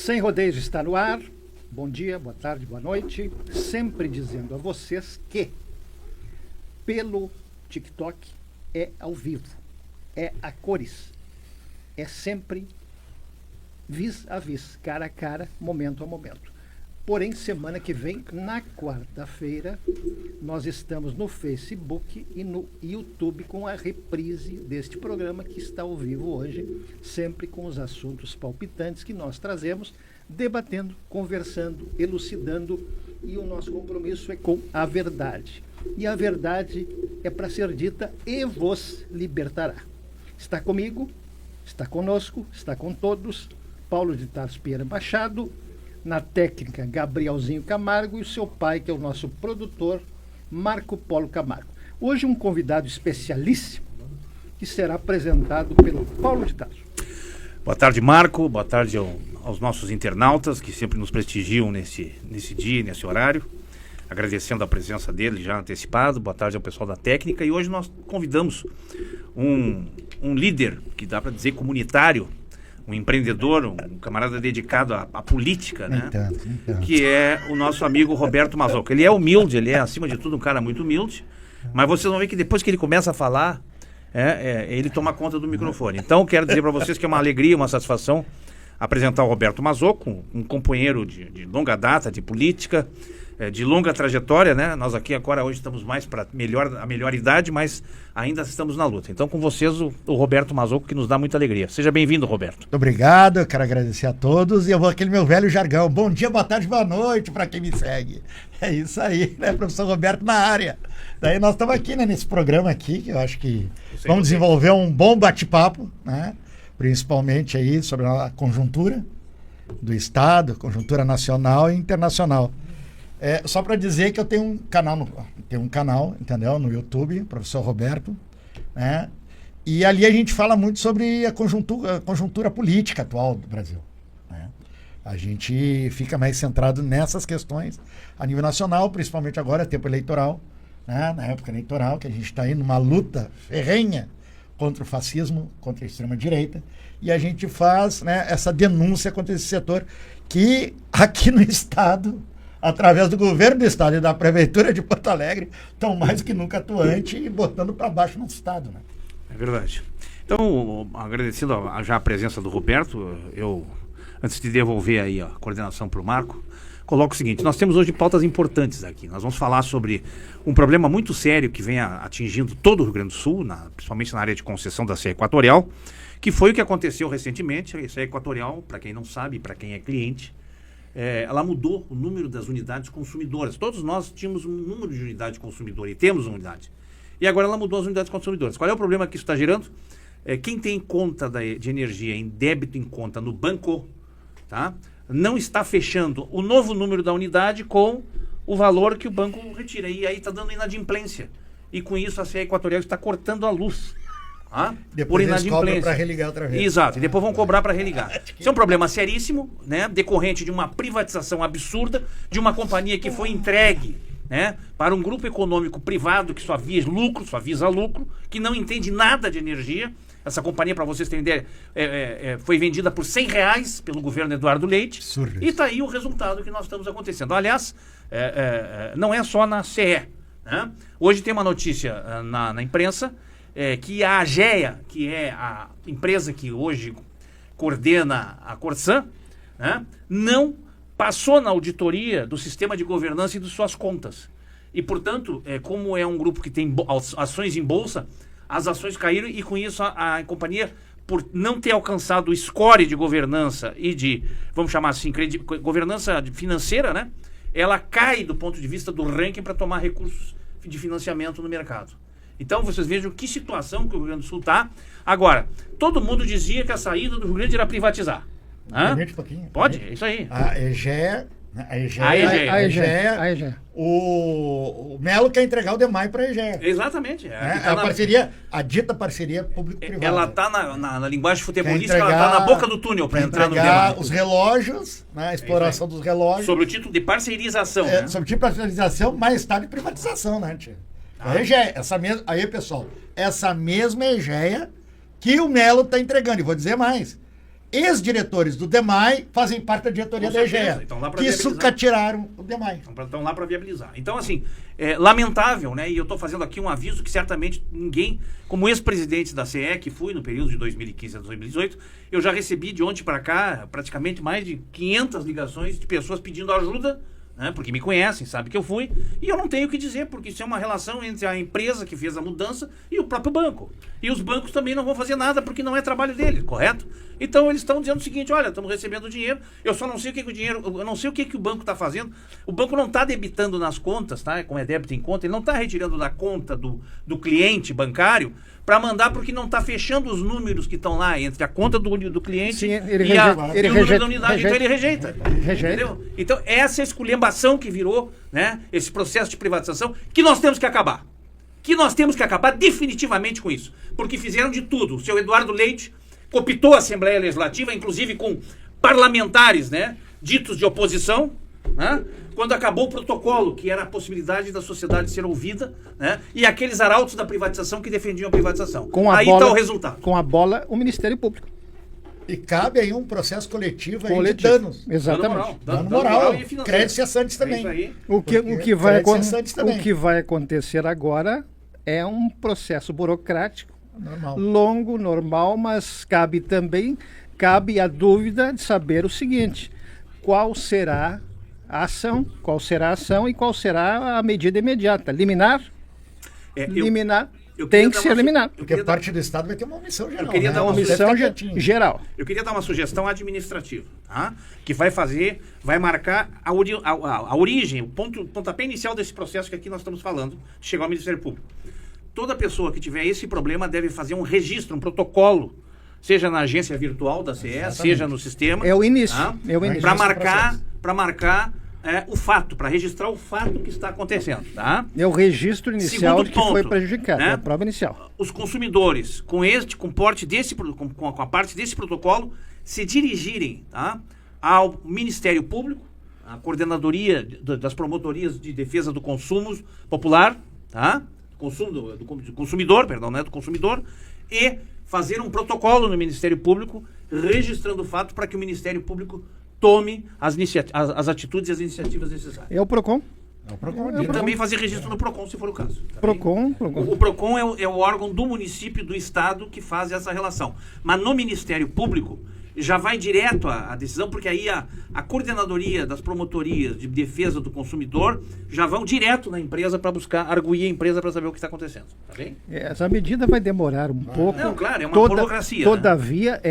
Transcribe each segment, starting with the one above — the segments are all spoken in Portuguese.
Sem Rodeios está no ar. Bom dia, boa tarde, boa noite. Sempre dizendo a vocês que pelo TikTok é ao vivo, é a cores, é sempre vis a vis, cara a cara, momento a momento. Porém, semana que vem, na quarta-feira, nós estamos no Facebook e no YouTube com a reprise deste programa que está ao vivo hoje, sempre com os assuntos palpitantes que nós trazemos, debatendo, conversando, elucidando, e o nosso compromisso é com a verdade. E a verdade é para ser dita e vos libertará. Está comigo, está conosco, está com todos, Paulo de Tarso Pinheiro Machado, na técnica Gabrielzinho Camargo e o seu pai, que é o nosso produtor, Marco Polo Camargo. Hoje um convidado especialíssimo que será apresentado pelo Paulo de Tarso. Boa tarde, Marco. Boa tarde aos nossos internautas que sempre nos prestigiam nesse dia, nesse horário. Agradecendo a presença dele já antecipado. Boa tarde ao pessoal da técnica. E hoje nós convidamos um líder, que dá para dizer comunitário, um empreendedor, um camarada dedicado à política, né? Então. Que é o nosso amigo Roberto Mazzocco. Ele é humilde, ele é, acima de tudo, um cara muito humilde, mas vocês vão ver que depois que ele começa a falar, ele toma conta do microfone. Então, quero dizer para vocês que é uma alegria, uma satisfação apresentar o Roberto Mazzocco, um companheiro de longa data, de política, de longa trajetória, né? Nós aqui agora hoje estamos mais para a melhor idade, mas ainda estamos na luta. Então, com vocês, o Roberto Mazzocco, que nos dá muita alegria. Seja bem-vindo, Roberto. Muito obrigado, eu quero agradecer a todos e eu vou aquele meu velho jargão. Bom dia, boa tarde, boa noite para quem me segue. É isso aí, né, professor Roberto na área. Daí nós estamos aqui, né, nesse programa aqui, que eu acho que vamos desenvolver um bom bate-papo, né? Principalmente aí sobre a conjuntura do Estado, conjuntura nacional e internacional. Só para dizer que eu tenho um canal, entendeu? No YouTube, professor Roberto, né? E ali a gente fala muito sobre a conjuntura política atual do Brasil, né? A gente fica mais centrado nessas questões a nível nacional, principalmente agora, tempo eleitoral, né? Na época eleitoral, que a gente está aí numa luta ferrenha contra o fascismo, contra a extrema-direita, e a gente faz, né, essa denúncia contra esse setor que aqui no Estado, através do governo do Estado e da Prefeitura de Porto Alegre, estão mais que nunca atuante e botando para baixo no Estado, né? É verdade. Então, agradecendo já a presença do Roberto, eu, antes de devolver aí a coordenação para o Marco, coloco o seguinte: nós temos hoje pautas importantes aqui. Nós vamos falar sobre um problema muito sério que vem atingindo todo o Rio Grande do Sul, principalmente na área de concessão da Serra Equatorial, que foi o que aconteceu recentemente. A Serra Equatorial, para quem não sabe, para quem é cliente, ela mudou o número das unidades consumidoras. Todos nós tínhamos um número de unidades consumidoras e temos uma unidade. E agora ela mudou as unidades consumidoras. Qual é o problema que isso está gerando? Quem tem conta de energia em débito em conta no banco, tá, não está fechando o novo número da unidade com o valor que o banco retira. E aí está dando inadimplência. E com isso a CE Equatorial está cortando a luz. Depois eles cobram para religar outra vez. Exato, e depois vão cobrar para religar. Isso é um problema seríssimo, né, decorrente de uma privatização absurda de uma companhia que foi entregue, né, para um grupo econômico privado que só visa lucro, que não entende nada de energia. Essa companhia, para vocês terem ideia, foi vendida por R$100 pelo governo Eduardo Leite. Surreal. E está aí o resultado que nós estamos acontecendo. Aliás, não é só na CE. Né? Hoje tem uma notícia na imprensa que a AGEA, que é a empresa que hoje coordena a Corsan, né, não passou na auditoria do sistema de governança e de suas contas. E, portanto, como é um grupo que tem ações em bolsa, as ações caíram e, com isso, a companhia, por não ter alcançado o score de governança e de, vamos chamar assim, governança financeira, né, ela cai do ponto de vista do ranking para tomar recursos de financiamento no mercado. Então, vocês vejam que situação que o Rio Grande do Sul está. Agora, todo mundo dizia que a saída do Rio Grande era privatizar. Um pouquinho. Pode? É isso aí. A EGEA, o Melo quer entregar o DEMAI para a EGEA. Exatamente. A dita parceria público-privada. Ela está na linguagem futebolística, ela está na boca do túnel para entrar no DEMAI. Os relógios, né, a exploração dos relógios. Sobre o título de parceirização. Né? Sobre o título de parceirização, mais tarde privatização, né, tia? A EGEA, aí, pessoal, essa mesma EGEA que o Melo está entregando. E vou dizer mais. ex-diretores do DEMAI fazem parte da diretoria Com da certeza. EGEA, Então, lá pra que viabilizar. sucatearam o DEMAI. Estão lá para viabilizar. Então, assim, é lamentável, né? E eu estou fazendo aqui um aviso que certamente ninguém, como ex-presidente da CE, que fui no período de 2015 a 2018, eu já recebi de ontem para cá praticamente mais de 500 ligações de pessoas pedindo ajuda, né? Porque me conhecem, sabem que eu fui, e eu não tenho o que dizer, porque isso é uma relação entre a empresa que fez a mudança e o próprio banco. E os bancos também não vão fazer nada porque não é trabalho deles, correto? Então eles estão dizendo o seguinte: olha, estamos recebendo dinheiro, eu só não sei o que o dinheiro, eu não sei o que o banco está fazendo. O banco não está debitando nas contas, tá? Como é débito em conta, ele não está retirando da conta do cliente bancário para mandar, porque não está fechando os números que estão lá entre a conta do cliente. Sim, ele e o rejeita, número da unidade. rejeita. Então ele rejeita. Rejeita. Entendeu? Então essa esculhambação que virou, né, esse processo de privatização, que nós temos que acabar. Que nós temos que acabar definitivamente com isso. Porque fizeram de tudo. O seu Eduardo Leite cooptou a Assembleia Legislativa, inclusive com parlamentares, né, ditos de oposição, né, quando acabou o protocolo, que era a possibilidade da sociedade ser ouvida, né, e aqueles arautos da privatização que defendiam a privatização. Aí está o resultado. Com a bola, o Ministério Público. E cabe aí um processo coletivo, aí de Coletivo. danos. Exatamente. Dano moral. e financeiro. Crédito cessantes também. É isso aí. O que crédito cessantes também. o que vai acontecer agora é um processo burocrático, Normal. longo, normal, mas cabe a dúvida de saber o seguinte: qual será a ação e qual será a medida imediata? Liminar? Liminar. Tem que ser eliminado. Porque parte do Estado vai ter uma omissão geral. queria dar uma Deve Omissão ficar quietinho. geral. Eu queria dar uma sugestão administrativa, tá? Que vai marcar a origem, o pontapé inicial desse processo que aqui nós estamos falando, de chegar ao Ministério Público. Toda pessoa que tiver esse problema deve fazer um registro, um protocolo, seja na agência virtual da CE, seja no sistema. É o início. Tá? É o início. Para marcar o fato, para registrar o fato que está acontecendo, tá? É o registro inicial Segundo de que foi ponto, prejudicado, né? é a prova inicial. Os consumidores, com a parte desse protocolo, se dirigirem, tá, ao Ministério Público, à coordenadoria das promotorias de defesa do consumo popular, tá? Do consumidor, perdão, né? Do consumidor, e fazer um protocolo no Ministério Público registrando o fato para que o Ministério Público tome as atitudes e as iniciativas necessárias. É o PROCON. E também fazer registro no PROCON, se for o caso. Tá bem? PROCON. O PROCON é o órgão do município e do Estado que faz essa relação. Mas no Ministério Público já vai direto a decisão, porque aí a coordenadoria das promotorias de defesa do consumidor já vão direto na empresa para buscar, arguir a empresa para saber o que está acontecendo. Tá bem? Essa medida vai demorar um pouco. Não, claro, é uma burocracia. Todavia,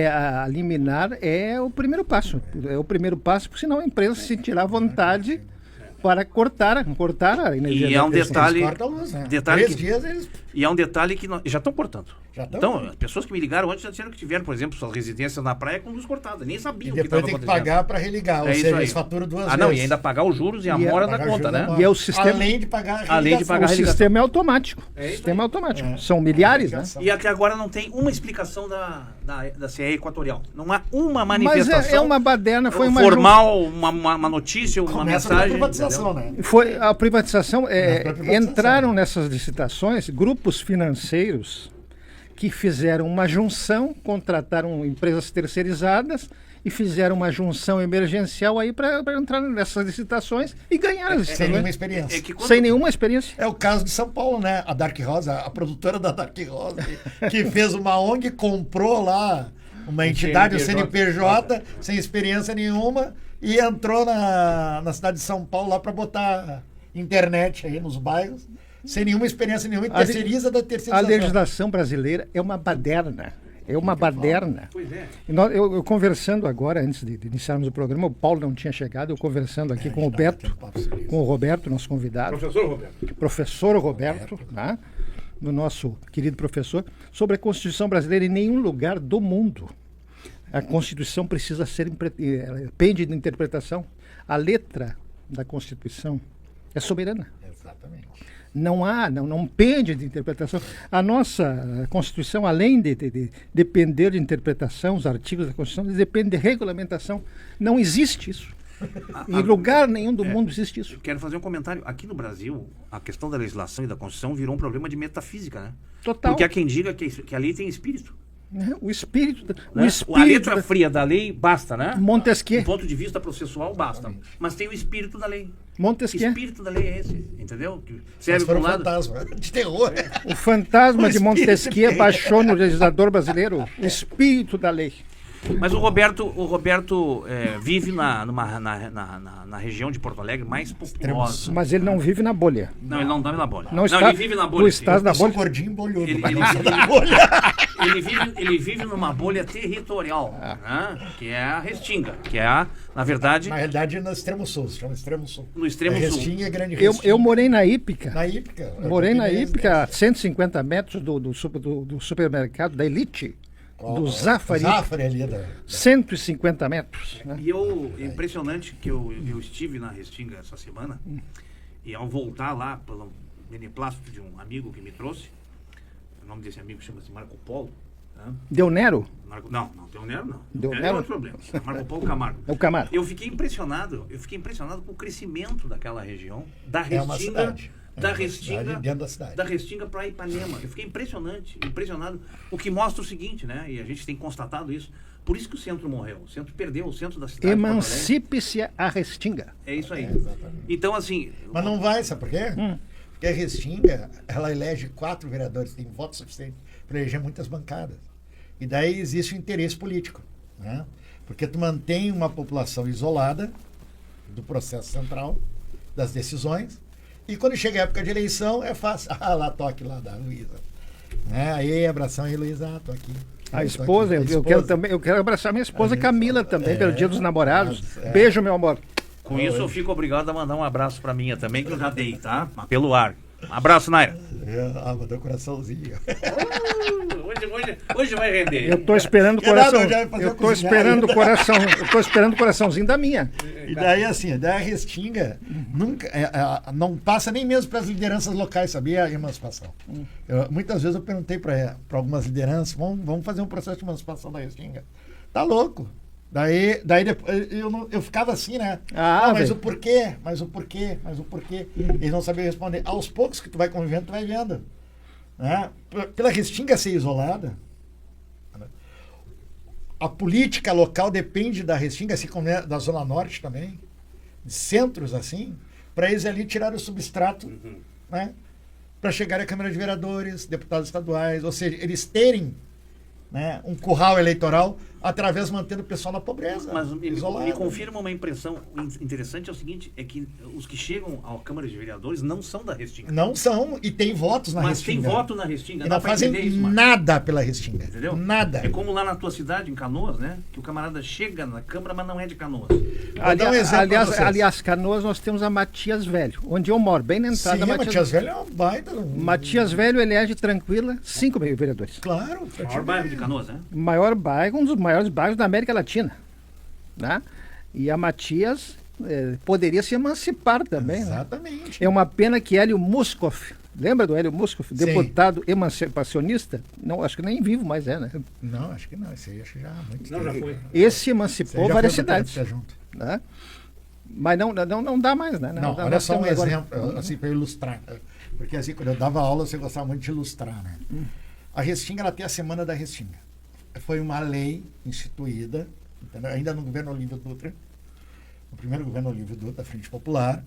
a liminar é o primeiro passo. É o primeiro passo, porque senão a empresa se sentirá à vontade para cortar a energia. E é um elétrica. detalhe, Eles cortam a luz, né? detalhe 3 que, dias eles... e é um detalhe que já estão cortando. Já estão? Então, as pessoas que me ligaram antes já disseram que tiveram, por exemplo, suas residências na praia com luz cortada, nem E sabiam o que depois estava tem que acontecendo. pagar para religar, ou É isso seja, aí. eles faturam 2 vezes. Não, e ainda pagar os juros e a mora da Pagar conta, ajuda, né? E é o sistema- Além de pagar a Além de religação. pagar a O religação. sistema é automático. É isso Sistema aí. automático. É. São milhares, né? E até agora não tem uma explicação da CE Equatorial. Não há uma Mas manifestação é uma baderna, foi uma formal, uma notícia, uma Começa pela mensagem. privatização, entendeu? né? Foi a privatização. própria privatização. Entraram nessas licitações grupos financeiros que fizeram uma junção, contrataram empresas terceirizadas e fizeram uma junção emergencial aí para entrar nessas licitações e ganhar as Sem nenhuma licitações. experiência. É que quando- Sem nenhuma experiência. É o caso de São Paulo, né? A Dark Rosa, a produtora da Dark Rosa, que fez uma ONG, comprou lá uma entidade, o CNPJ, sem experiência nenhuma, e entrou na cidade de São Paulo lá para botar internet aí nos bairros, sem nenhuma experiência nenhuma, e terceiriza da A terceirização. legislação brasileira é uma baderna. É uma baderna. Pois é. E eu conversando agora, antes de iniciarmos o programa, o Paulo não tinha chegado, eu conversando aqui com o Beto, com o Roberto, nosso convidado, Professor Roberto. professor Roberto, né, do nosso querido professor, sobre a Constituição brasileira. Em nenhum lugar do mundo a Constituição precisa ser, depende de interpretação. A letra da Constituição é soberana. Exatamente. Não pende de interpretação. A nossa Constituição, além de depender de interpretação, os artigos da Constituição, eles dependem de regulamentação. Não existe isso. Em lugar nenhum do mundo existe isso. Quero fazer um comentário. Aqui no Brasil, a questão da legislação e da Constituição virou um problema de metafísica, né? Total. Porque há quem diga que a lei tem espírito. O espírito. O Né? espírito A letra fria da lei basta, né? Montesquieu. Do ponto de vista processual, basta. Mas tem o espírito da lei. O Montesquieu. espírito da lei é esse, entendeu? Que Mas serve foi para um um lado. fantasma de terror. O fantasma O de espírito Montesquieu dele. baixou no legislador brasileiro o espírito da lei. Mas o Roberto vive na região de Porto Alegre mais populosa. Mas ele não vive na bolha. Não, ele não dorme na bolha. Não está, ele vive na bolha. tu sim. estás na Eu sou bolha. gordinho e bolhudo, Ele- mas ele- não sou ele- da bolha. Ele vive numa bolha territorial, né? Que é a Restinga, que é, na verdade, Na realidade, é no extremo sul, se chama extremo sul. no extremo É sul. Restinga, grande Eu Restinga. morei na Ípica. Na Ípica. Morei na Campinense, Ípica, a 150 metros do supermercado da Elite, do O Zafari. Zafari ali da... 150 metros. Né? E é impressionante que eu estive na Restinga essa semana, e ao voltar lá pelo beneplácito de um amigo que me trouxe, o nome desse amigo chama-se Marco Polo. Né? Del Nero? Não, Del Nero não. Del É Nero? outro problema. Marco Polo Camargo. É o Camargo. Eu fiquei impressionado com o crescimento daquela região, da É uma Restinga, cidade. da É uma Restinga, cidade dentro da cidade. da Restinga para Ipanema. Eu fiquei impressionado, o que mostra o seguinte, né? E a gente tem constatado isso. Por isso que o centro morreu. O centro perdeu o centro da cidade. de Porto Alegre. Emancipe-se a Restinga. É isso aí. É, exatamente. Então, assim, Mas não vai, sabe por quê? Porque a Restinga, ela elege 4 vereadores, tem voto suficiente para eleger muitas bancadas. E daí existe o interesse político, né? Porque tu mantém uma população isolada do processo central, das decisões, e quando chega a época de eleição, é fácil. Ah, lá, toque lá da Luísa. Né? Aí, abração aí, Luísa, tô aqui. A Tô esposa, aqui. eu quero também, eu quero abraçar minha esposa Camila também, pelo Dia dos Namorados. É. Beijo, meu amor. com isso eu fico obrigado a mandar um abraço para minha também, que eu já dei, tá? Pelo ar. Um abraço, Naira. Mandou coraçãozinho. Hoje vai render. Eu tô esperando o Que nada, coração. já vai fazer Eu a tô cozinhar. esperando o coração. Eu tô esperando o coraçãozinho da minha. E daí, assim, daí a Restinga nunca, não passa nem mesmo para as lideranças locais, sabia? A emancipação. Muitas vezes eu perguntei para algumas lideranças, vamos fazer um processo de emancipação da Restinga. Tá louco. Daí depois, eu ficava assim, né? Mas velho. o porquê? Mas o porquê? Mas o porquê? Eles não sabiam responder. Aos poucos que tu vai convivendo, tu vai vendo. Né? Pela Restinga ser isolada, a política local depende da Restinga, assim como é da Zona Norte também, de centros assim, para eles ali tirar o substrato, né? Para chegar à Câmara de Vereadores, deputados estaduais, ou seja, eles terem, né, um curral eleitoral através mantendo o pessoal na pobreza, Mas me isolado. confirma uma impressão interessante, é o seguinte, é que os que chegam à Câmara de Vereadores não são da Restinga. Não são, e tem votos na Mas Restinga. tem voto na Restinga. E dá não pra fazem entender isso, Marcos. nada pela Restinga. Entendeu? Nada. É como lá na tua cidade, em Canoas, né? Que o camarada chega na Câmara, mas não é de Canoas. Vou dar um exemplo pra vocês. Aliás, Canoas, nós temos a Matias Velho, onde eu moro, bem na entrada Sim, da Matias Velho é um baita. Matias Velho elege tranquila 5 vereadores. Claro. O maior bairro de Canoas, né? Maior bairro, um dos maiores bairros da América Latina. Né? E a Matias poderia se emancipar também. Né? Exatamente. É uma pena que Hélio Muscoff, lembra do Hélio Muscoff, Sim. deputado emancipacionista? Não, acho que nem vivo mais né? Não, acho que não. Esse aí acho que já há muito Não, tempo. já foi. Esse Esse aí emancipou já várias foi pra cidades. ficar junto. Né? Mas não dá mais, né? Não, dá, olha nós só um temos agora- exemplo, assim, para ilustrar. Porque assim, quando eu dava aula, você gostava muito de ilustrar, né? A Restinga, ela tem a Semana da Restinga. Foi uma lei instituída, entendeu? Ainda no governo Olívio Dutra, no primeiro governo Olívio Dutra, da Frente Popular,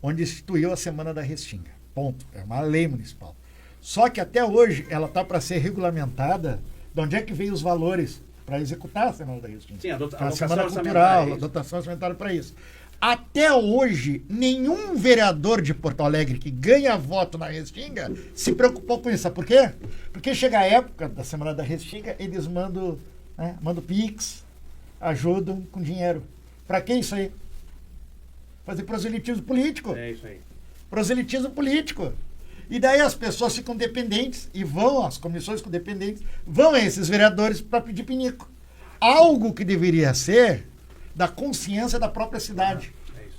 onde instituiu a Semana da Restinga. Ponto. É uma lei municipal. Só que até hoje ela está para ser regulamentada. De onde é que veio os valores para executar a Semana da Restinga? Sim, a Então, dotação Semana orçamentária, Cultural, é a isso. dotação orçamentária para isso. Até hoje, nenhum vereador de Porto Alegre que ganha voto na Restinga se preocupou com isso. Sabe por quê? Porque chega a época da Semana da Restinga, eles mandam Pix, ajudam com dinheiro. Para que isso aí? Fazer proselitismo político. É isso aí. Proselitismo político. E daí as pessoas ficam dependentes e vão, as comissões com dependentes, vão a esses vereadores para pedir pinico. Algo que deveria ser da consciência da própria cidade. É isso.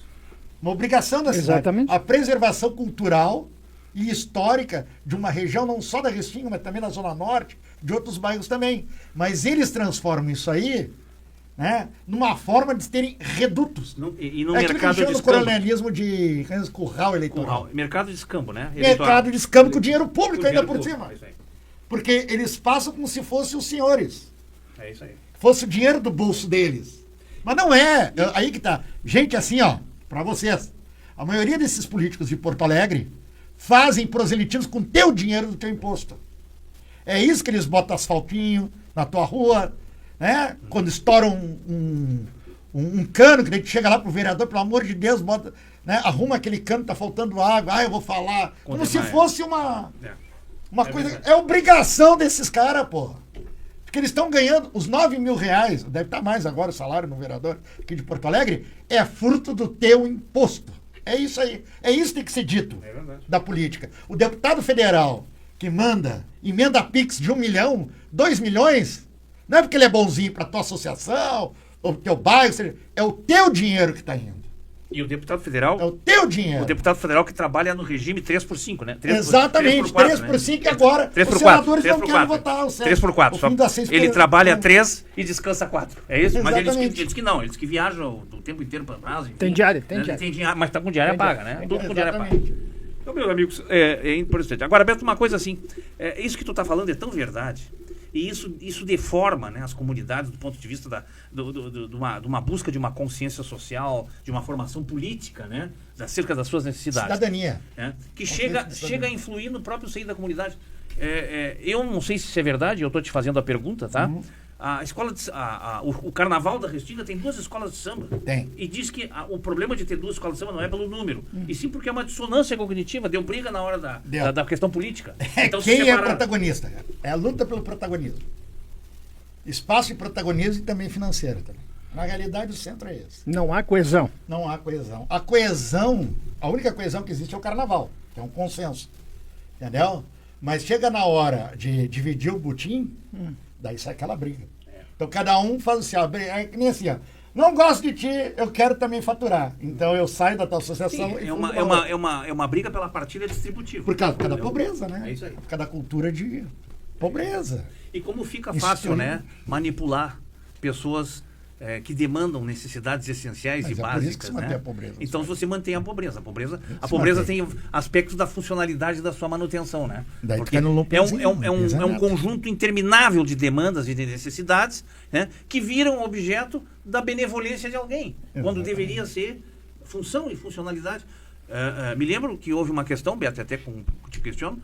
Uma obrigação da cidade. Exatamente. A preservação cultural e histórica de uma região, não só da Restinga, mas também da Zona Norte, de outros bairros também. Mas eles transformam isso aí, né, numa forma de terem redutos. E no É aquilo que mercado chama de no escambo. coronelismo de curral eleitoral. Mercado de escambo, né? Mercado de escambo com dinheiro público Com ainda dinheiro por público, cima. é isso aí. Porque eles passam como se fossem os senhores. É isso aí. Fosse o dinheiro do bolso deles. Mas não é. Aí que tá. Gente, assim, ó, pra vocês. A maioria desses políticos de Porto Alegre fazem proselitismo com teu dinheiro do teu imposto. É isso que eles botam asfaltinho na tua rua, né? Quando estouram um cano, que daí tu chega lá pro vereador, pelo amor de Deus, bota, né? Arruma aquele cano, tá faltando água, eu vou falar. Como se fosse uma coisa. verdade. É obrigação desses caras, porra. Porque eles estão ganhando os 9 mil reais, deve estar mais agora o salário no vereador aqui de Porto Alegre, é fruto do teu imposto. É isso aí. É isso que tem que ser dito da política. O deputado federal que emenda Pix de 1 milhão, 2 milhões, não é porque ele é bonzinho para tua associação, ou pro teu bairro, é o teu dinheiro que está indo. E o deputado federal... É o teu dinheiro. O deputado federal que trabalha no regime 3x5, né? Exatamente, 3x5 agora. 3x4. Os senadores não querem votar. 3x4. Ele trabalha 3 e descansa 4. É isso? Exatamente. Mas eles que não, eles que viajam o tempo inteiro para Brasília. Tem diária, Tem diária, mas tá com diária paga, né? Tudo com diária paga. Exatamente. Então, meus amigos, é importante. Agora, Beto, uma coisa assim, isso que tu tá falando é tão verdade. E isso deforma, né, as comunidades do ponto de vista de uma busca de uma consciência social, de uma formação política, né, acerca das suas necessidades. Cidadania. Que chega a influir no próprio seio da comunidade. Eu não sei se isso é verdade, eu estou te fazendo a pergunta, tá? Uhum. A escola o Carnaval da Restinga tem 2 escolas de samba. Tem. E diz que o problema de ter 2 escolas de samba não é pelo número, e sim porque é uma dissonância cognitiva, deu briga na hora da questão política. Então, Quem é protagonista? É a luta pelo protagonismo. Espaço de protagonismo e também financeiro. Também. Na realidade, o centro é esse. Não há coesão. Não há coesão. A única coesão que existe é o carnaval, que é um consenso. Entendeu? Mas chega na hora de dividir o butim, daí sai aquela briga. Então cada um faz assim, ó, é que nem assim, ó. Não gosto de ti, eu quero também faturar. Então eu saio da tua associação e é uma briga pela partilha distributiva. Por causa da pobreza, né? É isso aí. Por causa da cultura de pobreza. E como fica fácil, né, manipular pessoas que demandam necessidades essenciais Mas e é por isso básicas, que se né? mantém a pobreza. Então você mantém a pobreza. A Se pobreza mantém. tem aspectos da funcionalidade da sua manutenção, né? Daí tu Porque cai no é lupezinho, um exato. conjunto interminável de demandas e de necessidades, né, que viram objeto da benevolência de alguém, quando Exatamente. deveria ser função e funcionalidade. Me lembro que houve uma questão, Beto, até te questiono,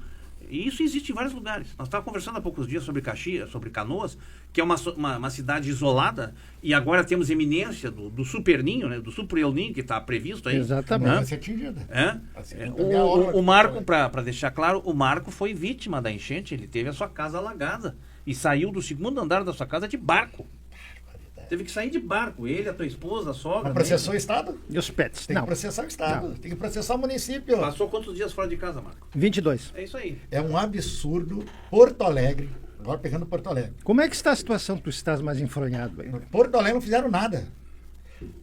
e isso existe em vários lugares. Nós estávamos conversando há poucos dias sobre Caxias, sobre Canoas, que é uma cidade isolada, e agora temos eminência do Super Ninho, né, do Super El Ninho, que está previsto aí. Exatamente. Vai ser atingida. Assim, O Marco, para deixar claro, o Marco foi vítima da enchente, ele teve a sua casa alagada e saiu do 2º andar da sua casa de barco. Teve que sair de barco, ele, a tua esposa, a sogra. Mas processou o Estado? E os pets? Tem Não. que processar o Estado. Tem que processar o município. Passou quantos dias fora de casa, Marco? 22. É isso aí. É um absurdo. Porto Alegre, agora pegando Porto Alegre. Como é que está a situação? Tu estás mais enfronhado aí. Porto Alegre não fizeram nada.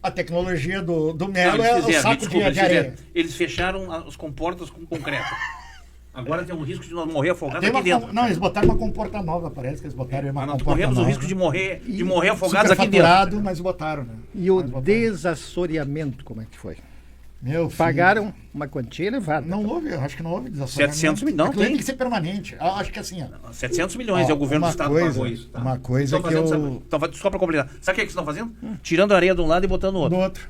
A tecnologia do Não, Melo é o saco de areia. Eles fecharam as comportas com concreto. Agora tem um risco de nós morrer afogado Tem aqui dentro. Não, eles botaram uma comporta nova, parece que eles botaram uma Mas nós comporta corremos nova. o risco de morrer afogados aqui Superfaturado, dentro. mas botaram, né? E o Mas botaram. desassoreamento, como é que foi? Meu filho. Pagaram uma quantia elevada. Não houve, eu acho que não houve desassoreamento. 700 milhões, não, Aquilo aí tem. tem que ser permanente. Eu acho que assim, ó. 700 milhões é o governo do uma Estado coisa- pagou isso. Tá? uma coisa Estão que fazendo, eu- sabe, só para completar. Sabe o que é que estão fazendo? Tirando a areia de um lado e botando no outro. Do outro.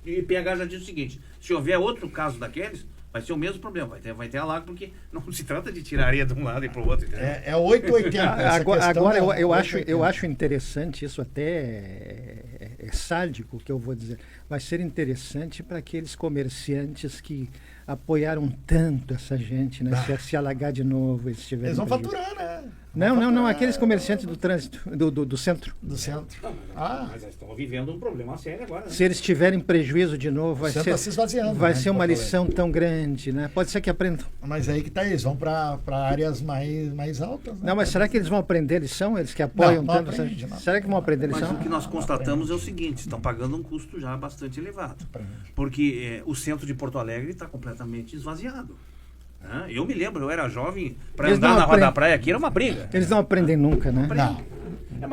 E PH já diz o seguinte: se houver outro caso daqueles, vai ser o mesmo problema. Vai ter alago, porque não se trata de tirar areia de um lado e para o outro. Entendeu? É 880. Essa Agora questão é eu 880. acho interessante, isso até é sádico o que eu vou dizer, vai ser interessante para aqueles comerciantes que apoiaram tanto essa gente, né? Se alagar de novo, eles tiverem Eles vão prejuízo. faturar, né? Não, aqueles comerciantes do trânsito, do centro. Do centro. Mas eles estão vivendo um problema sério agora. Né? Se eles tiverem prejuízo de novo, vai centro tá se ser, esvaziando, vai né, ser em uma Porto lição tão grande, né? Pode ser que aprendam. Mas aí que tá, eles vão para áreas mais altas. Né? Não, mas será que eles vão aprender lição? Eles que apoiam Não tanto? aprende, não. Será que vão aprender Mas lição? o que nós constatamos é o seguinte: estão pagando um custo já bastante elevado. Porque o centro de Porto Alegre está completamente esvaziado. Né? Eu me lembro, eu era jovem, para Eles andar não na Rua da aprendem. Praia aqui era uma briga. Eles não aprendem nunca, né? Não.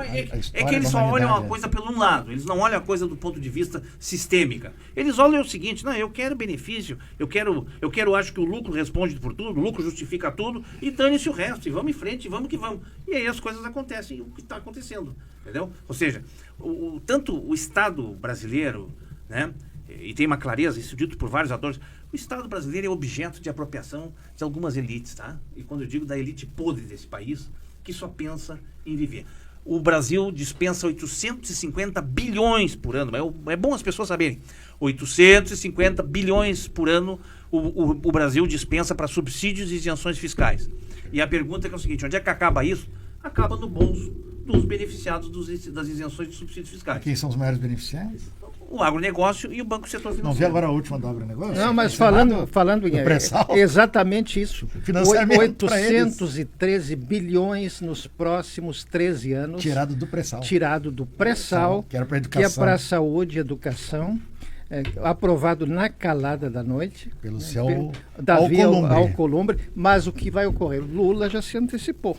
É que eles só olham a coisa pelo um lado, eles não olham a coisa do ponto de vista sistêmica. Eles olham o seguinte: não, eu quero benefício, acho que o lucro responde por tudo, o lucro justifica tudo, e dane-se o resto, e vamos em frente, vamos que vamos. E aí as coisas acontecem, o que está acontecendo, entendeu? Ou seja, tanto o Estado brasileiro, né, e tem uma clareza, isso dito por vários atores, o Estado brasileiro é objeto de apropriação de algumas elites, tá? E quando eu digo da elite podre desse país, que só pensa em viver. O Brasil dispensa 850 bilhões por ano. É bom as pessoas saberem. 850 bilhões por ano o Brasil dispensa para subsídios e isenções fiscais. E a pergunta é o seguinte: onde é que acaba isso? Acaba no bolso dos beneficiados das isenções de subsídios fiscais. Quem são os maiores beneficiários? O agronegócio e o Banco Setor Financeiro. Não vi agora a última do agronegócio? Não, mas falando em pré-sal? Exatamente isso. Financiamento 813 bilhões nos próximos 13 anos. Tirado do pré-sal. Tirado do pré-sal, que era para educação. Que é para a saúde e educação. Aprovado na calada da noite. Pelo seu Davi Alcolumbre. Mas o que vai ocorrer? Lula já se antecipou.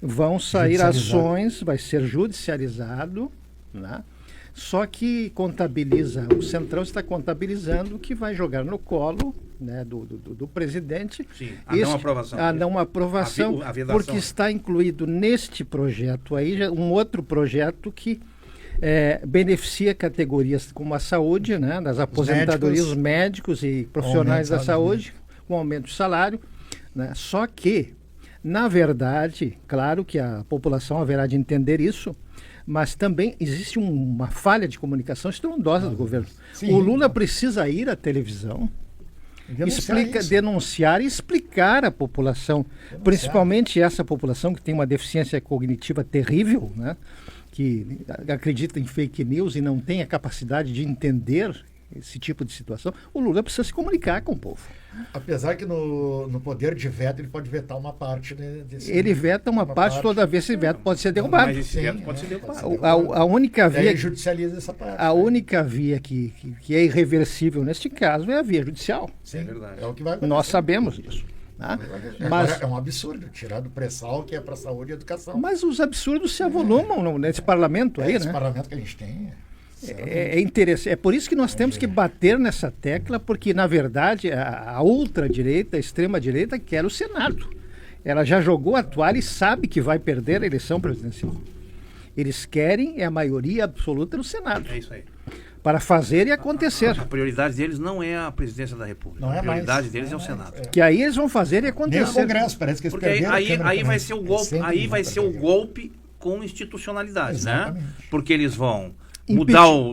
Vão sair ações, vai ser judicializado, né? Só que contabiliza, o Centrão está contabilizando que vai jogar no colo, né, do presidente. Sim, a não aprovação. A porque está incluído neste projeto aí um outro projeto que beneficia categorias como a saúde, né, das aposentadorias, os médicos e profissionais da saúde, com aumento de salário, né? Só que, na verdade, claro que a população haverá de entender isso, mas também existe uma falha de comunicação estrondosa do governo. Sim. O Lula precisa ir à televisão, denunciar e explicar à população, principalmente essa população que tem uma deficiência cognitiva terrível, né, que acredita em fake news e não tem a capacidade de entender esse tipo de situação. O Lula precisa se comunicar com o povo. Apesar que no poder de veto ele pode vetar uma parte desse... Ele veta uma parte, toda vez esse veto pode ser derrubado. Mas esse veto pode ser derrubado. A única via... Ele judicializa essa parte. A única via que é irreversível neste caso é a via judicial. Sim, é verdade. É o que vai acontecer. Nós sabemos disso. Né? Mas é um absurdo tirar do pré-sal, que é para saúde e educação. Mas os absurdos se avolumam nesse parlamento aí, né? Esse parlamento que a gente tem... É interessante. É por isso que nós temos que bater nessa tecla, porque, na verdade, a ultradireita, a extrema-direita, quer o Senado. Ela já jogou a toalha e sabe que vai perder a eleição presidencial. Eles querem a maioria absoluta no Senado. É isso aí. Para fazer e acontecer. A prioridade deles não é a presidência da República. Não é a prioridade mais, deles é o Senado. Que aí eles vão fazer e acontecer. Nem o Congresso, parece que eles perderam. Aí vai ser o golpe, o golpe com institucionalidade, exatamente, né? Porque eles vão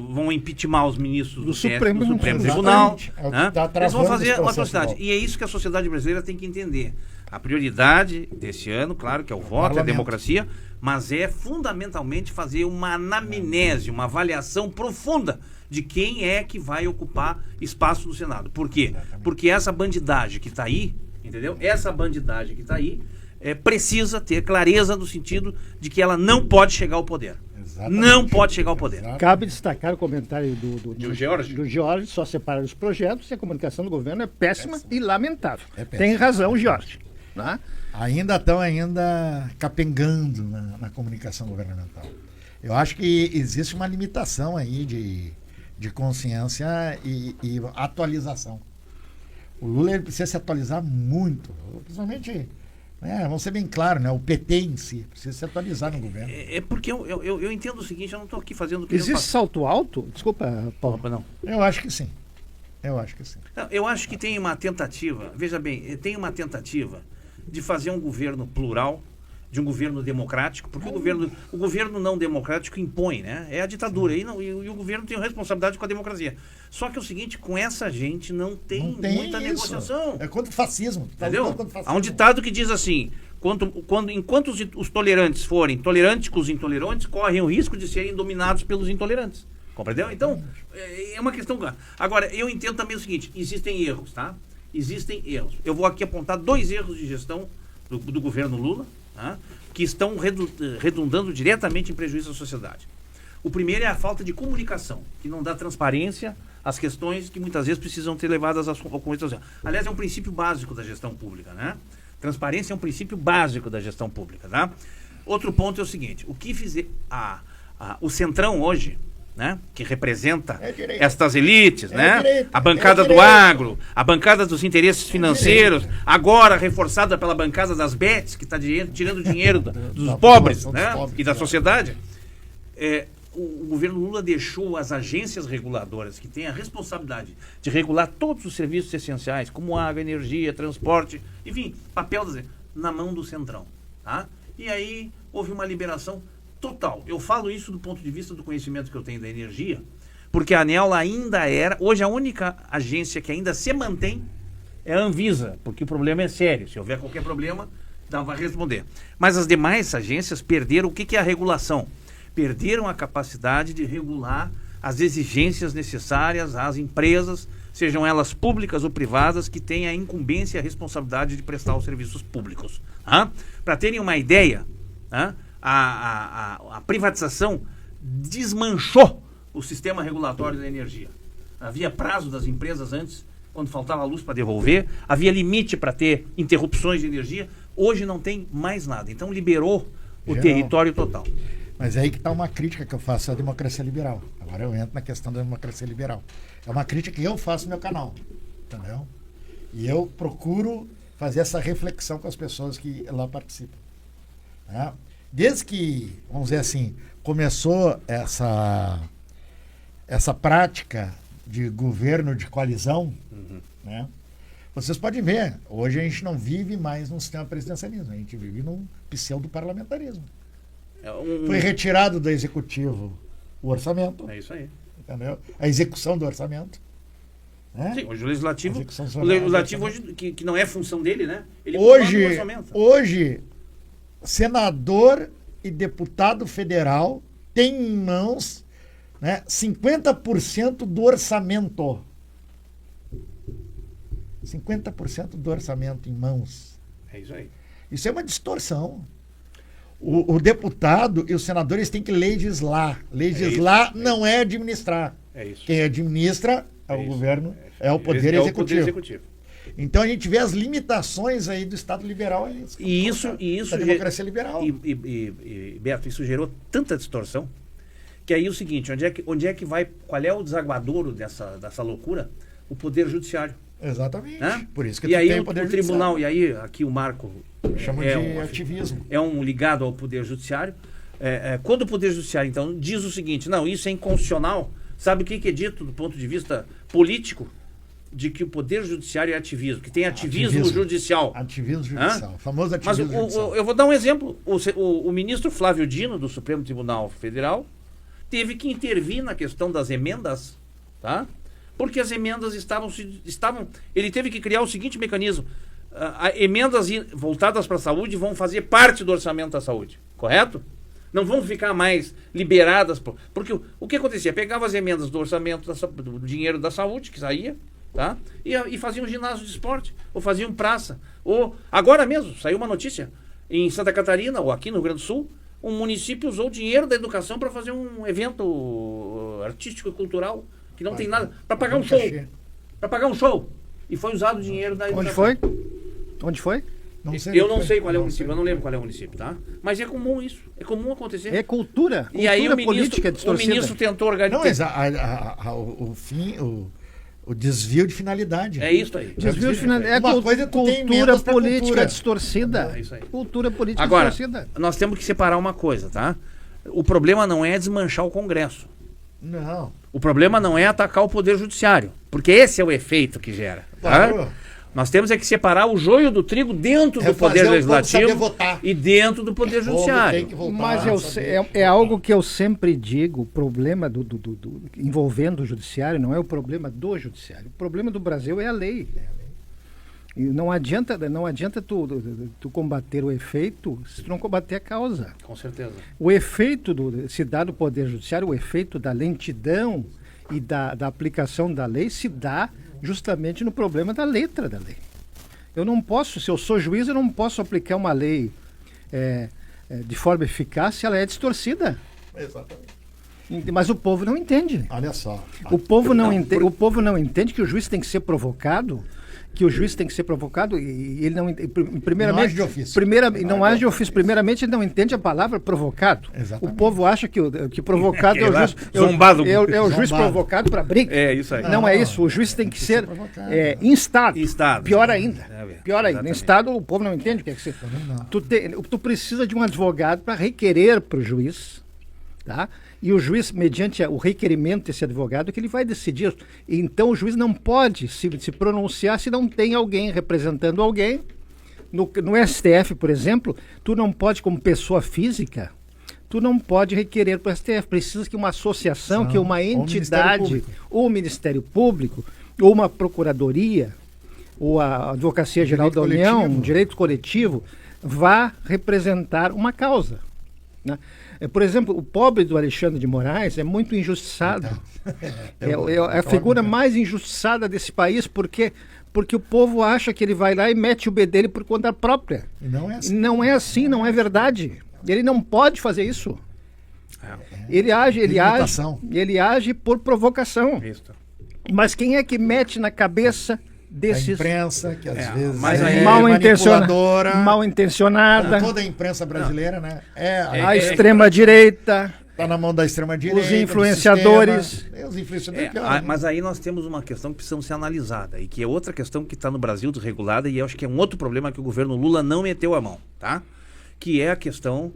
vão impeachment os ministros do Supremo Tribunal, né? Eles vão fazer uma atrocidade. E é isso que a sociedade brasileira tem que entender. A prioridade desse ano, claro, que é o voto, é a democracia, mas é fundamentalmente fazer uma anamnese, uma avaliação profunda de quem é que vai ocupar espaço no Senado. Por quê? Porque essa bandidagem que está aí, entendeu? Essa bandidagem que está aí precisa ter clareza no sentido de que ela não pode chegar ao poder. Exatamente. Não pode chegar ao poder. Cabe destacar o comentário do George, só separar os projetos, e a comunicação do governo é péssima e lamentável. Tem razão, Jorge. Né? Ainda estão capengando na comunicação governamental. Eu acho que existe uma limitação aí de consciência e atualização. O Lula ele precisa se atualizar muito, principalmente... vamos ser bem claros, né? O PT em si precisa se atualizar no governo. Porque eu entendo o seguinte, eu não estou aqui fazendo... Existe salto alto? Desculpa, Paulo. Não. Eu acho que sim. Não, eu acho que tem uma tentativa, veja bem, tem uma tentativa de fazer um governo plural, de um governo democrático, porque o governo não democrático impõe, né? É a ditadura, e o governo tem responsabilidade com a democracia. Só que é o seguinte, com essa gente não tem muita negociação. É contra o fascismo. Entendeu? Há um ditado que diz assim, enquanto os tolerantes forem tolerantes com os intolerantes, correm o risco de serem dominados pelos intolerantes. Compreendeu? Então, é uma questão... Agora, eu entendo também o seguinte, existem erros, tá? Existem erros. Eu vou aqui apontar 2 erros de gestão do governo Lula, tá? Que estão redundando diretamente em prejuízo à sociedade. O primeiro é a falta de comunicação, que não dá transparência às questões que muitas vezes precisam ser levadas ao comunicação. Aliás, é um princípio básico da gestão pública, né? Transparência é um princípio básico da gestão pública, tá? Outro ponto é o seguinte, o que fizer o Centrão hoje, né, que representa estas elites, né, a bancada do agro, a bancada dos interesses financeiros, agora reforçada pela bancada das bets, que está tirando dinheiro dos pobres, né, e da sociedade, o governo Lula deixou as agências reguladoras, que têm a responsabilidade de regular todos os serviços essenciais, como água, energia, transporte, enfim, papel na mão do Centrão. Tá? E aí houve uma liberação total. Eu falo isso do ponto de vista do conhecimento que eu tenho da energia, porque a ANEEL ainda hoje a única agência que ainda se mantém é a Anvisa, porque o problema é sério. Se houver qualquer problema, vai responder. Mas as demais agências perderam o que é a regulação? Perderam a capacidade de regular as exigências necessárias às empresas, sejam elas públicas ou privadas, que têm a incumbência e a responsabilidade de prestar os serviços públicos. Para terem uma ideia, a privatização desmanchou o sistema regulatório da energia. Havia prazo das empresas antes, quando faltava luz para devolver, havia limite para ter interrupções de energia, hoje não tem mais nada. Então liberou o território total. Mas é aí que está uma crítica que eu faço à democracia liberal. Agora eu entro na questão da democracia liberal. É uma crítica que eu faço no meu canal, entendeu? E eu procuro fazer essa reflexão com as pessoas que lá participam. Né? Desde que, vamos dizer assim, começou essa prática de governo de coalizão, né? Vocês podem ver, hoje a gente não vive mais num sistema presidencialismo, a gente vive num pseudo-parlamentarismo. Foi retirado do executivo o orçamento. É isso aí. Entendeu? A execução do orçamento. Né? Sim, hoje o legislativo hoje, que não é função dele, né? Ele hoje, senador e deputado federal tem em mãos, né, 50% do orçamento. 50% do orçamento em mãos. É isso aí. Isso é uma distorção. O deputado e os senadores têm que legislar. Legislar não é administrar. É isso. Quem administra é o governo, é o poder executivo. Então a gente vê as limitações aí do Estado liberal aí. Da democracia liberal. E Beto, isso gerou tanta distorção que aí é o seguinte, onde é que vai, qual é o desaguadouro dessa loucura? O Poder Judiciário. Exatamente. Né? Por isso que e aí tem o Poder Tribunal, e aí aqui o Marco chama de ativismo. É um ligado ao Poder Judiciário. Quando o Poder Judiciário, então, diz o seguinte, não, isso é inconstitucional, sabe o que é dito do ponto de vista político? De que o Poder Judiciário é ativismo, que tem ativismo judicial. Ativismo judicial, famoso ativismo judicial. Eu vou dar um exemplo. O ministro Flávio Dino, do Supremo Tribunal Federal, teve que intervir na questão das emendas, tá? Porque as emendas estavam... Ele teve que criar o seguinte mecanismo. Emendas voltadas para a saúde vão fazer parte do orçamento da saúde, correto? Não vão ficar mais liberadas. Porque o que acontecia? Pegava as emendas do orçamento, do dinheiro da saúde, que saía, tá? E faziam um ginásio de esporte, ou faziam praça. Ou, agora mesmo, saiu uma notícia, em Santa Catarina, ou aqui no Rio Grande do Sul, um município usou o dinheiro da educação para fazer um evento artístico e cultural, que não tem nada, para pagar um show. Para pagar um show. E foi usado o dinheiro da educação. Onde foi? Eu não sei qual é o município, eu não lembro qual é o município, tá? Mas é comum isso, é comum acontecer. É cultura. E aí o ministro tentou organizar. Não, mas o desvio de finalidade. É isso aí. Desvio de finalidade. Uma coisa cultura política distorcida. É isso aí. Cultura política Agora, distorcida. nós temos que separar uma coisa, tá? O problema não é desmanchar o Congresso. Não. O problema não é atacar o Poder Judiciário, porque esse é o efeito que gera. Tá? Claro. Nós temos que separar o joio do trigo dentro do Poder Legislativo e dentro do Poder Judiciário. Mas é algo que eu sempre digo, o problema envolvendo o Judiciário não é o problema do Judiciário. O problema do Brasil é a lei. E não adianta tu combater o efeito se tu não combater a causa. Com certeza. O efeito se dá do Poder Judiciário, o efeito da lentidão e da aplicação da lei se dá justamente no problema da letra da lei. Eu não posso, se eu sou juiz, eu não posso aplicar uma lei de forma eficaz se ela é distorcida. Exatamente. Mas o povo não entende. Olha só. O povo não entende que o juiz tem que ser provocado que o juiz tem que ser provocado e ele não primeiramente Não age de ofício. Não age de ofício. Primeiramente ele não entende a palavra provocado. Exatamente. O povo acha que provocado é o juiz zombado. é o juiz Zombado. provocado para briga. É isso aí. Não é isso. O juiz tem que ser provocado. instado. Instado. Pior ainda. Pior ainda. Exatamente. Instado, o povo não entende o que é que você. Tu precisa de um advogado para requerer para o juiz, tá? E o juiz, mediante o requerimento desse advogado, que ele vai decidir. Então o juiz não pode se pronunciar se não tem alguém representando alguém. No STF, por exemplo, tu não pode, como pessoa física, tu não pode requerer para o STF. Precisa que uma associação, que uma entidade, ou o Ministério Público, ou uma procuradoria, ou a Advocacia Geral da União, um direito coletivo, vá representar uma causa, né? Por exemplo, o pobre do Alexandre de Moraes é muito injustiçado. É a figura mais injustiçada desse país, porque o povo acha que ele vai lá e mete o bedelho por conta própria. E não é assim. Não é assim, não é verdade. Ele não pode fazer isso. Ele age por provocação. Isso. Mas quem é que mete na cabeça desses... A imprensa, que às vezes mas é aí- manipuladora. mal intencionada, Toda a imprensa brasileira, né? a extrema-direita, Tá na mão da extrema-direita. os influenciadores. do sistema. Os influenciadores pior, né? Mas aí nós temos uma questão que precisa ser analisada e que é outra questão que está no Brasil desregulada e eu acho que é um outro problema que o governo Lula não meteu a mão, tá? Que é a questão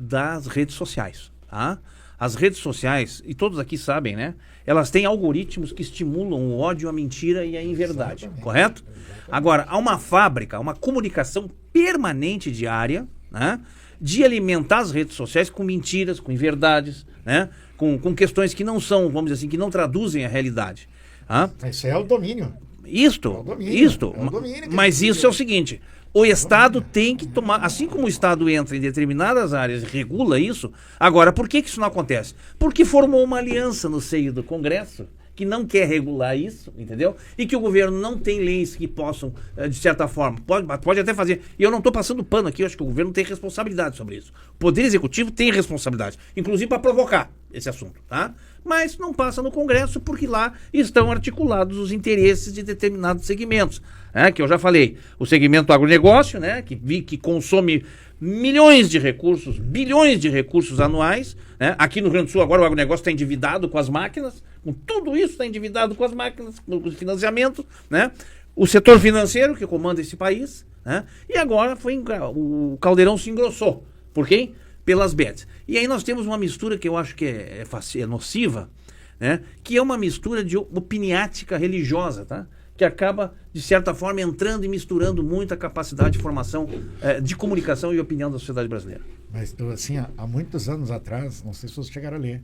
das redes sociais, tá? As redes sociais, e todos aqui sabem, né? Elas têm algoritmos que estimulam o ódio, a mentira e a inverdade, correto? Agora, há uma fábrica, uma comunicação permanente diária, né? De alimentar as redes sociais com mentiras, com inverdades, né? Com questões que não são, vamos dizer assim, que não traduzem a realidade. Tá? Isso é o domínio. Isto, É o domínio, isto. é o domínio que Mas ele isso é o seguinte: o Estado tem que tomar, assim como o Estado entra em determinadas áreas e regula isso, agora, por que isso não acontece? Porque formou uma aliança no seio do Congresso que não quer regular isso, entendeu? E que o governo não tem leis que possam, de certa forma, pode até fazer. E eu não estou passando pano aqui, eu acho que o governo tem responsabilidade sobre isso. O Poder Executivo tem responsabilidade, inclusive para provocar esse assunto, tá? Mas não passa no Congresso porque lá estão articulados os interesses de determinados segmentos, né? Que eu já falei, o segmento agronegócio, né? Que consome milhões de recursos, bilhões de recursos anuais, né? Aqui no Rio Grande do Sul agora o agronegócio está endividado com as máquinas, com tudo isso está endividado com as máquinas, com o financiamento, né? O setor financeiro que comanda esse país, né? E agora o caldeirão se engrossou. Por quem? Pelas bets. E aí nós temos uma mistura que eu acho que é nociva, né? Que é uma mistura de opiniática religiosa, tá? Que acaba, de certa forma, entrando e misturando muito a capacidade de formação, de comunicação e opinião da sociedade brasileira. Mas, assim, há muitos anos atrás, não sei se vocês chegaram a ler,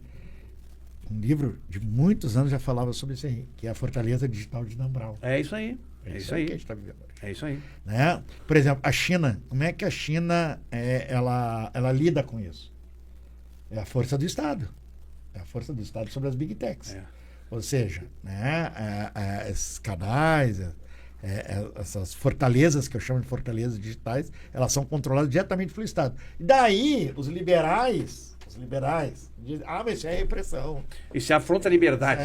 um livro de muitos anos já falava sobre isso aí, que é a Fortaleza Digital de Dan Brown. É isso aí. É isso aí. que a gente está vivendo hoje. É isso aí. Né? Por exemplo, a China, como é que a China ela lida com isso? É a força do Estado. É a força do Estado sobre as Big Techs. Ou seja, né, esses canais, essas fortalezas, que eu chamo de fortalezas digitais, elas são controladas diretamente pelo Estado. E daí, os liberais dizem, mas isso é repressão. Isso afronta a liberdade.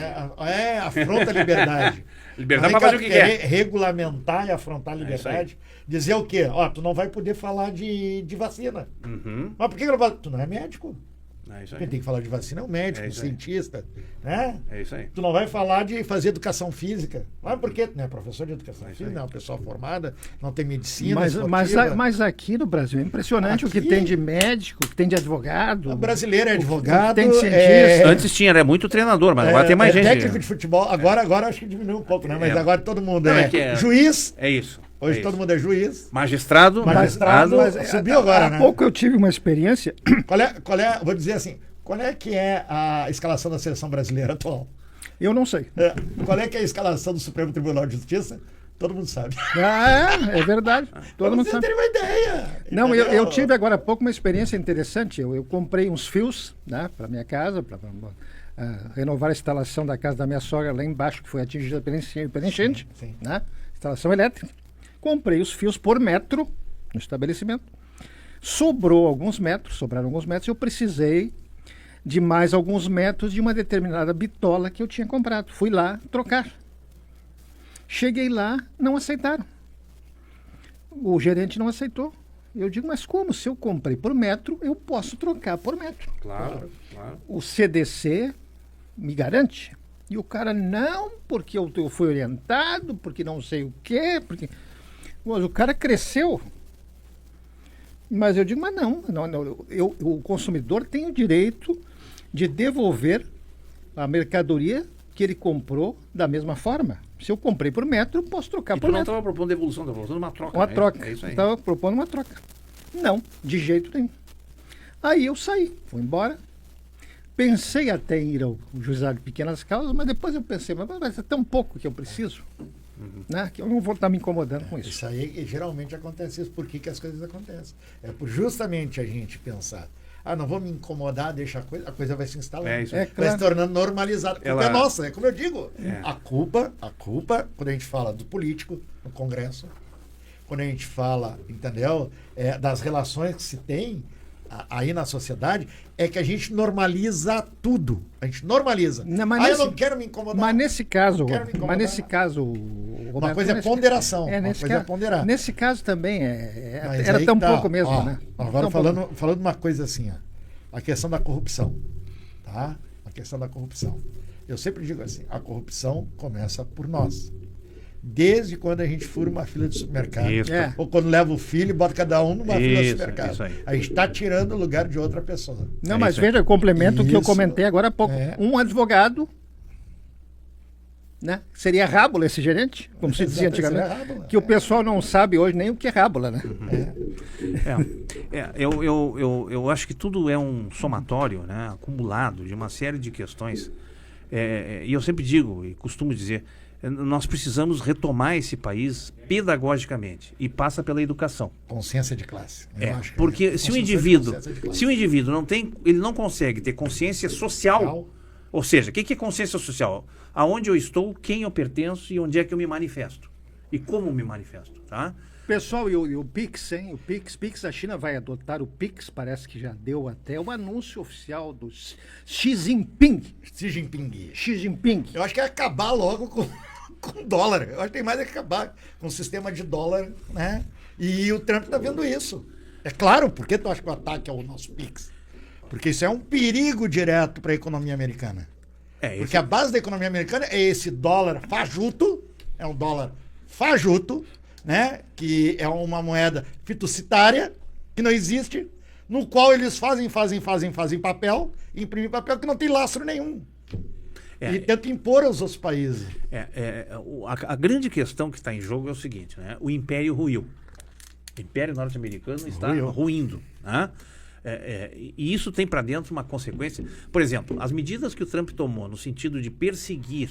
Afronta a liberdade. Liberdade para fazer o que quer. Regulamentar e afrontar a liberdade. Dizer o quê? Tu não vai poder falar de vacina. Uhum. Mas por que não vai? Tu não é médico. É isso aí. Quem tem que falar de vacina é o médico, o cientista. Né? É isso aí. Tu não vai falar de fazer educação física. Mas por quê? Tu não é professor de educação física, não é uma pessoa formada, não tem medicina. Mas aqui no Brasil é impressionante o que tem de médico, o que tem de advogado. O brasileiro é advogado. Tem de cientista. Antes tinha, era muito treinador, mas agora tem mais gente. Técnico de futebol, agora acho que diminuiu um pouco, né? Mas agora todo mundo juiz. É isso. Hoje todo mundo é juiz. Magistrado. Subiu agora, né? Há pouco eu tive uma experiência. Qual é, vou dizer assim, qual é que é a escalação da seleção brasileira atual? Eu não sei. Qual é que é a escalação do Supremo Tribunal de Justiça? Todo mundo sabe. É verdade. Todo mundo sabe. Você tem uma ideia. Não, eu tive agora há pouco uma experiência interessante. Eu comprei uns fios, né, para minha casa, para renovar a instalação da casa da minha sogra lá embaixo, que foi atingida pela enchente, né? Instalação elétrica. Comprei os fios por metro no estabelecimento. Sobraram alguns metros, e eu precisei de mais alguns metros de uma determinada bitola que eu tinha comprado. Fui lá trocar. Cheguei lá, não aceitaram. O gerente não aceitou. Eu digo, mas como? Se eu comprei por metro, eu posso trocar por metro. Claro. O CDC me garante. E o cara, não, porque eu fui orientado, porque não sei o quê, porque... Mas o cara cresceu. Mas eu digo, mas não, o consumidor tem o direito de devolver a mercadoria que ele comprou da mesma forma. Se eu comprei por metro, eu posso trocar E por tu não metro. estava propondo devolução, estava propondo uma troca. Uma né? troca. É isso aí. Estava propondo uma troca. Não, de jeito nenhum. Aí eu saí, fui embora. Pensei até em ir ao juizado de pequenas causas, mas depois eu pensei, mas é tão pouco que eu preciso, né, que eu não vou estar me incomodando com isso. Isso aí geralmente acontece isso. Por que as coisas acontecem? É por justamente a gente pensar, não vou me incomodar, deixa a coisa vai se instalando. É isso aí. Vai se tornando normalizado. A culpa é nossa, é como eu digo. É. A culpa, quando a gente fala do político no Congresso, quando a gente fala, entendeu, das relações que se tem aí na sociedade, é que a gente normaliza tudo. A gente normaliza. Não, eu não quero me incomodar. Mas nesse caso, Uma Roberto, coisa é ponderação. Uma coisa é ponderar. Nesse caso também Mas era aí tão tá, pouco mesmo, ó, né? Agora Tão falando uma coisa assim, a questão da corrupção, tá? A questão da corrupção. Eu sempre digo assim, a corrupção começa por nós. Desde quando a gente fura uma fila de supermercado. Isso. Ou quando leva o filho e bota cada um numa fila de supermercado. Isso aí. A gente está tirando o lugar de outra pessoa. Não, É mas isso aí. veja, eu complemento o que eu Isso. comentei agora há pouco. Um advogado, né? Seria rábula esse gerente, como se dizia Exato, antigamente. seria rábula. Que o pessoal não sabe hoje nem o que é rábula, né? Eu acho que tudo é um somatório, né, acumulado de uma série de questões. E eu sempre digo, e costumo dizer, nós precisamos retomar esse país pedagogicamente e passa pela educação. Consciência de classe. Eu acho que Porque se o indivíduo não tem, ele não consegue ter consciência social, ou seja, o que é consciência social? Aonde eu estou, quem eu pertenço e onde é que eu me manifesto e como me manifesto, tá? Pessoal, e o Pix, hein? O Pix, a China vai adotar o Pix, parece que já deu até o anúncio oficial do Xi Jinping. Xi Jinping. Eu acho que é acabar logo com o dólar. Eu acho que tem mais é que acabar com o sistema de dólar, né? E o Trump está vendo isso. É claro, por que tu acha que o ataque é o nosso Pix? Porque isso é um perigo direto para a economia americana. Porque a base da economia americana é esse dólar fajuto, é um dólar fajuto, né? Que é uma moeda fitocitária, que não existe, no qual eles fazem papel, imprimem papel que não tem lastro nenhum. E tentam impor aos outros países. A grande questão que está em jogo é o seguinte, né? O império ruiu. O império norte-americano está ruindo, né? E isso tem para dentro uma consequência. Por exemplo, as medidas que o Trump tomou no sentido de perseguir,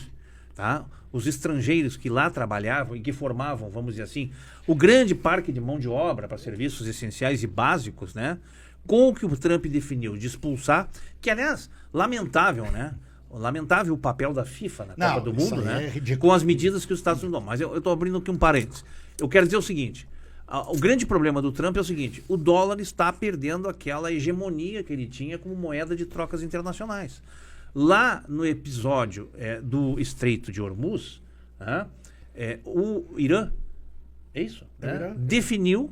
tá, os estrangeiros que lá trabalhavam e que formavam, vamos dizer assim, o grande parque de mão de obra para serviços essenciais e básicos, né, com o que o Trump definiu de expulsar, que aliás, lamentável, né? Lamentável o papel da FIFA na Copa do Mundo, né? Com as medidas que os Estados Unidos tomam. Mas eu estou abrindo aqui um parênteses. Eu quero dizer o seguinte: o grande problema do Trump é o seguinte: o dólar está perdendo aquela hegemonia que ele tinha como moeda de trocas internacionais. Lá no episódio do Estreito de Hormuz, o Irã, definiu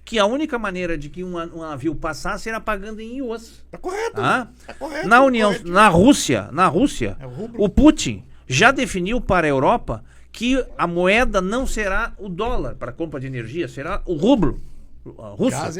que a única maneira de que um navio passasse era pagando em yuans. Tá correto. Tá correto. Na Rússia, o Putin já definiu para a Europa que a moeda não será o dólar para compra de energia, será o rublo. Rússia.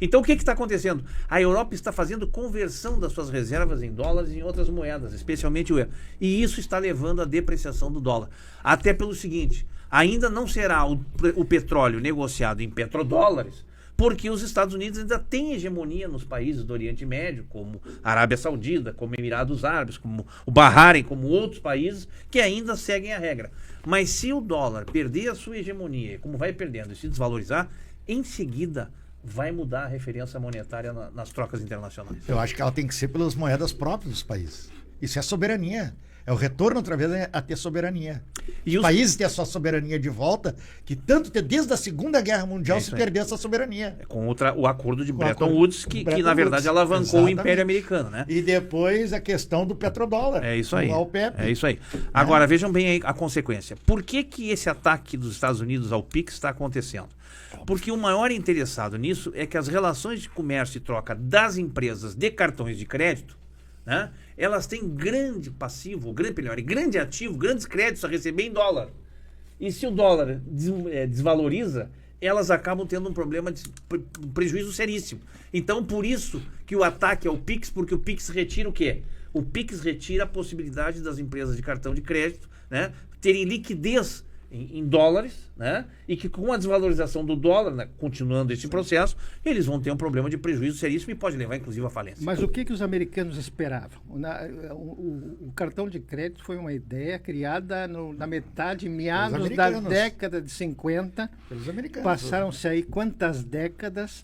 Então o que está acontecendo? A Europa está fazendo conversão das suas reservas em dólares e em outras moedas, especialmente o euro. E isso está levando à depreciação do dólar. Até pelo seguinte: ainda não será o petróleo negociado em petrodólares, porque os Estados Unidos ainda têm hegemonia nos países do Oriente Médio, como a Arábia Saudita, como Emirados Árabes, como o Bahrein, como outros países que ainda seguem a regra. Mas se o dólar perder a sua hegemonia, como vai perdendo, e se desvalorizar, em seguida vai mudar a referência monetária nas trocas internacionais. Eu acho que ela tem que ser pelas moedas próprias dos países. Isso é soberania. É o retorno, outra vez, a ter soberania. E Os os- países têm a sua soberania de volta, que tanto desde a Segunda Guerra Mundial É se isso aí. perdeu essa soberania. Com o acordo de Com o Bretton acordo Woods, de que Bretton na verdade Woods. alavancou o Exatamente. Império Americano, né? E depois a questão do petrodólar. É isso aí. O OPEP. É isso aí. Agora, vejam bem aí a consequência. Por que esse ataque dos Estados Unidos ao PIX está acontecendo? Porque o maior interessado nisso é que as relações de comércio e troca das empresas de cartões de crédito, né, elas têm grande passivo, grande ativo, grandes créditos a receber em dólar. E se o dólar desvaloriza, elas acabam tendo um problema de um prejuízo seríssimo. Então, por isso que o ataque ao PIX, porque o PIX retira o quê? O PIX retira a possibilidade das empresas de cartão de crédito, né, terem liquidez em dólares, né, e que com a desvalorização do dólar, né, continuando esse processo, eles vão ter um problema de prejuízo seríssimo e pode levar, inclusive, à falência. Mas o que os americanos esperavam? O cartão de crédito foi uma ideia criada na metade, meados da americanos. década de 50. Pelos americanos. Passaram-se aí quantas décadas,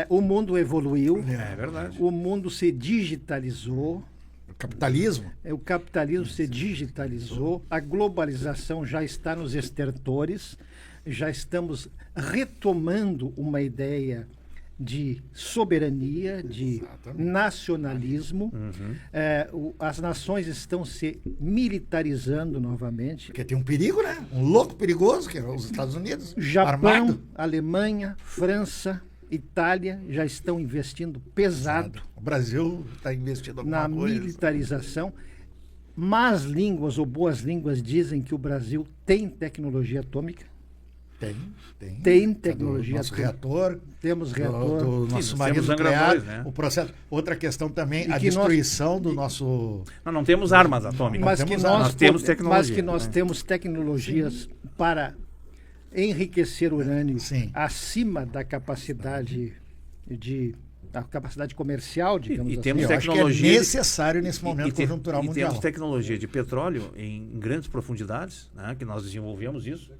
o mundo evoluiu, É verdade. o mundo se digitalizou, O capitalismo. o capitalismo se digitalizou, a globalização já está nos estertores, já estamos retomando uma ideia de soberania, de Exatamente. nacionalismo. As nações estão se militarizando novamente. Porque tem um perigo, né? Um louco perigoso, que é os Estados Unidos. Japão, Armado. Alemanha, França, Itália já estão investindo pesado O Brasil está investindo alguma na coisa. militarização. Más línguas ou boas línguas dizem que o Brasil tem tecnologia atômica. Tem tecnologia Nosso atômica. reator. Temos reator. Do Sim, nosso nós submarino temos nuclear. zangradores, né? O processo. Outra questão também, E a que nós- destruição do nosso. Nós não temos armas atômicas. Mas temos que armas. nós, Nós temos mas tecnologia, que nós né? temos tecnologias para enriquecer urânio Sim. acima da capacidade comercial, digamos E assim. temos Eu acho que é tecnologia- necessário nesse momento conjuntural e mundial. temos tecnologia de petróleo em grandes profundidades, né, que nós desenvolvemos isso,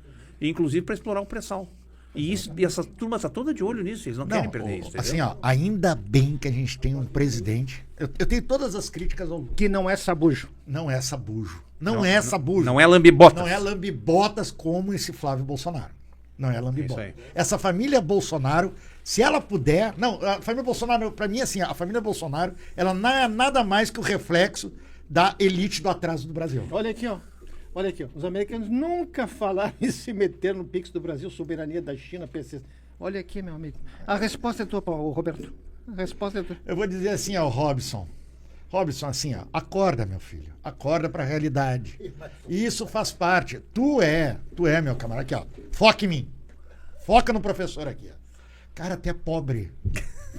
e inclusive para explorar o pré-sal. E essa turma está toda de olho nisso, eles não querem perder isso. assim, Entendeu? ainda bem que a gente tem um presidente. Eu tenho todas as críticas ao. Que não é sabujo. Não é sabujo. Não é sabujo. Não é lambibotas. Não é lambibotas como esse Flávio Bolsonaro. Não é lambibotas. É isso aí. Essa família Bolsonaro, se ela puder. Não, a família Bolsonaro, para mim, assim, a família Bolsonaro, ela não é nada mais que o reflexo da elite do atraso do Brasil. Olha aqui, ó. Olha aqui, ó. Os americanos nunca falaram em se meter no Pix do Brasil, soberania da China, PC. Olha aqui, meu amigo. A resposta é tua, Paulo, Roberto. A resposta é tua. Eu vou dizer assim ao Robson. Robson, assim, ó, acorda, meu filho. Acorda para a realidade. E isso faz parte. Tu é, meu camarada. Aqui, ó. Foca em mim. Foca no professor aqui, ó. Cara, tu é pobre.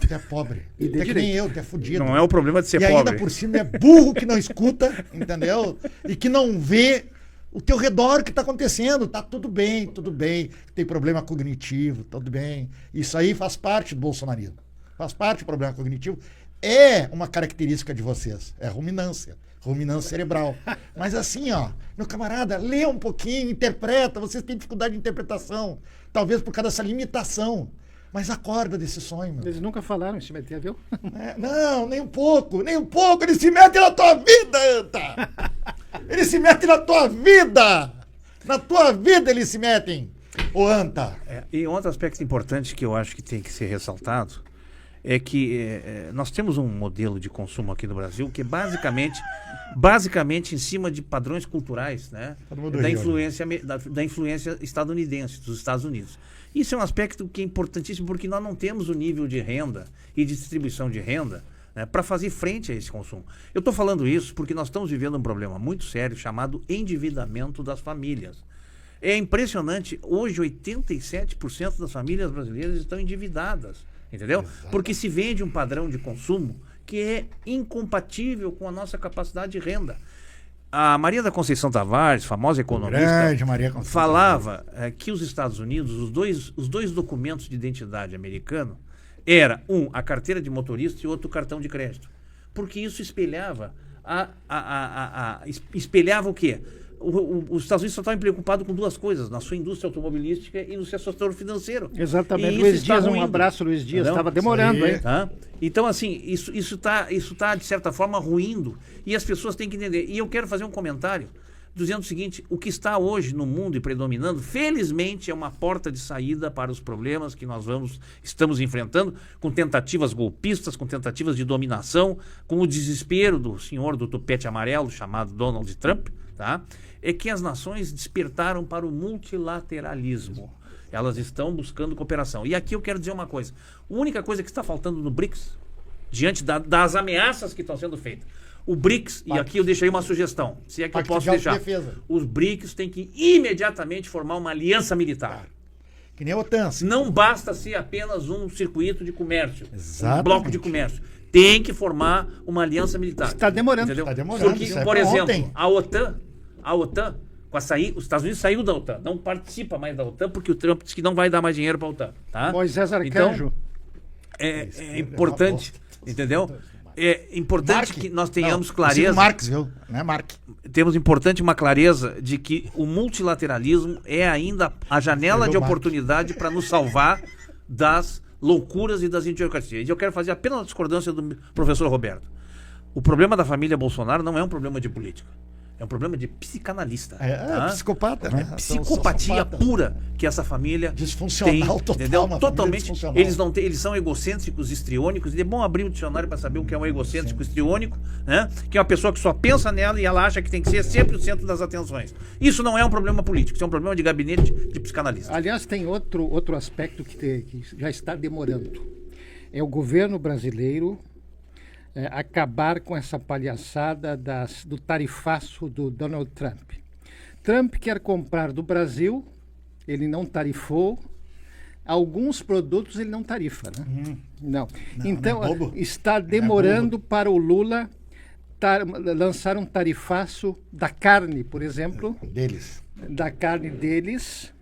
Tu é pobre. E de Tu é que direito. nem eu, tu é fudido. Não é o problema de ser e pobre. ainda por cima é burro que não escuta, entendeu? E que não vê o teu redor o que está acontecendo. Tá tudo bem, tudo bem. Tem problema cognitivo, tudo bem. Isso aí faz parte do bolsonarismo. Faz parte do problema cognitivo. É uma característica de vocês. É ruminância cerebral. Mas assim, ó, meu camarada, lê um pouquinho, interpreta. Vocês têm dificuldade de interpretação. Talvez por causa dessa limitação. Mas acorda desse sonho, meu. Eles nunca falaram em se meter, viu? Não, nem um pouco. Eles se metem na tua vida, Anta. Eles se metem na tua vida. Na tua vida eles se metem, ô Anta. E outro aspecto importante que eu acho que tem que ser ressaltado é que nós temos um modelo de consumo aqui no Brasil que é basicamente em cima de padrões culturais, né? Todo mundo Da riu, influência estadunidense, dos Estados Unidos. Isso é um aspecto que é importantíssimo porque nós não temos o nível de renda e de distribuição de renda, né, para fazer frente a esse consumo. Eu estou falando isso porque nós estamos vivendo um problema muito sério chamado endividamento das famílias. É impressionante, hoje 87% das famílias brasileiras estão endividadas, entendeu? Exato. Porque se vende um padrão de consumo que é incompatível com a nossa capacidade de renda. A Maria da Conceição Tavares, famosa economista, Grande Maria Conceição falava que os Estados Unidos, os dois documentos de identidade americano, era a carteira de motorista e outro o cartão de crédito. Porque isso espelhava espelhava o quê? os Estados Unidos só estão preocupados com duas coisas, na sua indústria automobilística e no seu setor financeiro. Exatamente. E Luiz isso está Dias, um ruindo. abraço, Luiz Dias. Entendeu? Estava demorando, hein? Tá? Então, assim, isso tá, de certa forma, ruindo. E as pessoas têm que entender. E eu quero fazer um comentário dizendo o seguinte: o que está hoje no mundo e predominando, felizmente, é uma porta de saída para os problemas que nós estamos enfrentando, com tentativas golpistas, com tentativas de dominação, com o desespero do senhor do tupete amarelo, chamado Donald Trump, tá? É que as nações despertaram para o multilateralismo. Elas estão buscando cooperação. E aqui eu quero dizer uma coisa: a única coisa que está faltando no BRICS, diante das ameaças que estão sendo feitas, o BRICS, e aqui eu deixei uma sugestão, se é que eu posso deixar, os BRICS têm que imediatamente formar uma aliança militar. Que nem a OTAN. Não basta ser apenas um circuito de comércio, Exatamente. um bloco de comércio. Tem que formar uma aliança militar. Está demorando. Entendeu? Está demorando. Porque, Isso é por pra exemplo, ontem. a OTAN, os Estados Unidos saiu da OTAN, não participa mais da OTAN, porque o Trump disse que não vai dar mais dinheiro para a OTAN. Tá? Moisés Arcanjo. Então, é importante, entendeu? É importante que nós tenhamos Não, clareza. Marx, viu? Não é Mark. Temos importante uma clareza de que o multilateralismo é ainda a janela de oportunidade para nos salvar das loucuras e das idiocracias. E eu quero fazer apenas a discordância do professor Roberto. O problema da família Bolsonaro não é um problema de política. É um problema de psicanalista. É psicopata, né? É psicopatia pura que essa família Disfuncional tem, total, entendeu? uma família Totalmente. disfuncional. Eles são egocêntricos, histriônicos, e é bom abrir o dicionário para saber o que é um egocêntrico histriônico, né? Que é uma pessoa que só pensa nela e ela acha que tem que ser sempre o centro das atenções. Isso não é um problema político, isso é um problema de gabinete de psicanalista. Aliás, tem outro aspecto que já está demorando. É o governo brasileiro acabar com essa palhaçada do tarifaço do Donald Trump. Trump quer comprar do Brasil, ele não tarifou. Alguns produtos ele não tarifa, né? Não. Então, não é bobo. está demorando para o Lula lançar um tarifaço da carne, por exemplo. Deles. Da carne deles,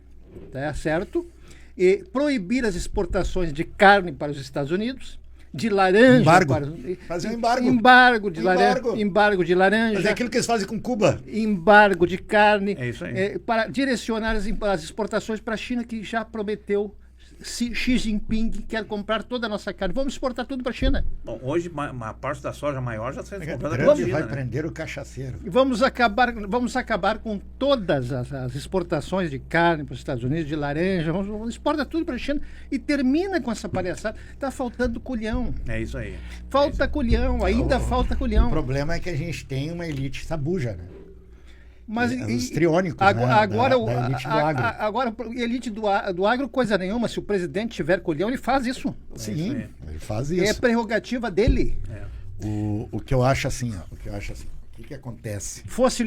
tá certo? E proibir as exportações de carne para os Estados Unidos, de laranja Embargo. Fazer um embargo. Embargo de laranja, embargo de laranja. Mas é aquilo que eles fazem com Cuba. Embargo de carne. É isso aí. Para direcionar as exportações para a China, que já prometeu. Xi Jinping quer comprar toda a nossa carne. Vamos exportar tudo para a China. Bom, hoje uma parte da soja maior já está sendo comprada pela Trump China, vai né? prender o cachaceiro. E vamos acabar com todas as exportações de carne para os Estados Unidos, de laranja. Vamos exportar tudo para a China e termina com essa palhaçada. Está faltando culhão. É isso aí. Falta culhão, ainda falta culhão. O problema é que a gente tem uma elite sabuja, né? Mas Os triônicos, agora, né? da elite do agro. Agora, elite do agro, coisa nenhuma. Se o presidente tiver culhão, ele faz isso. Sim, ele faz É isso. prerrogativa dele. O que eu acho assim, o que acontece? Fosse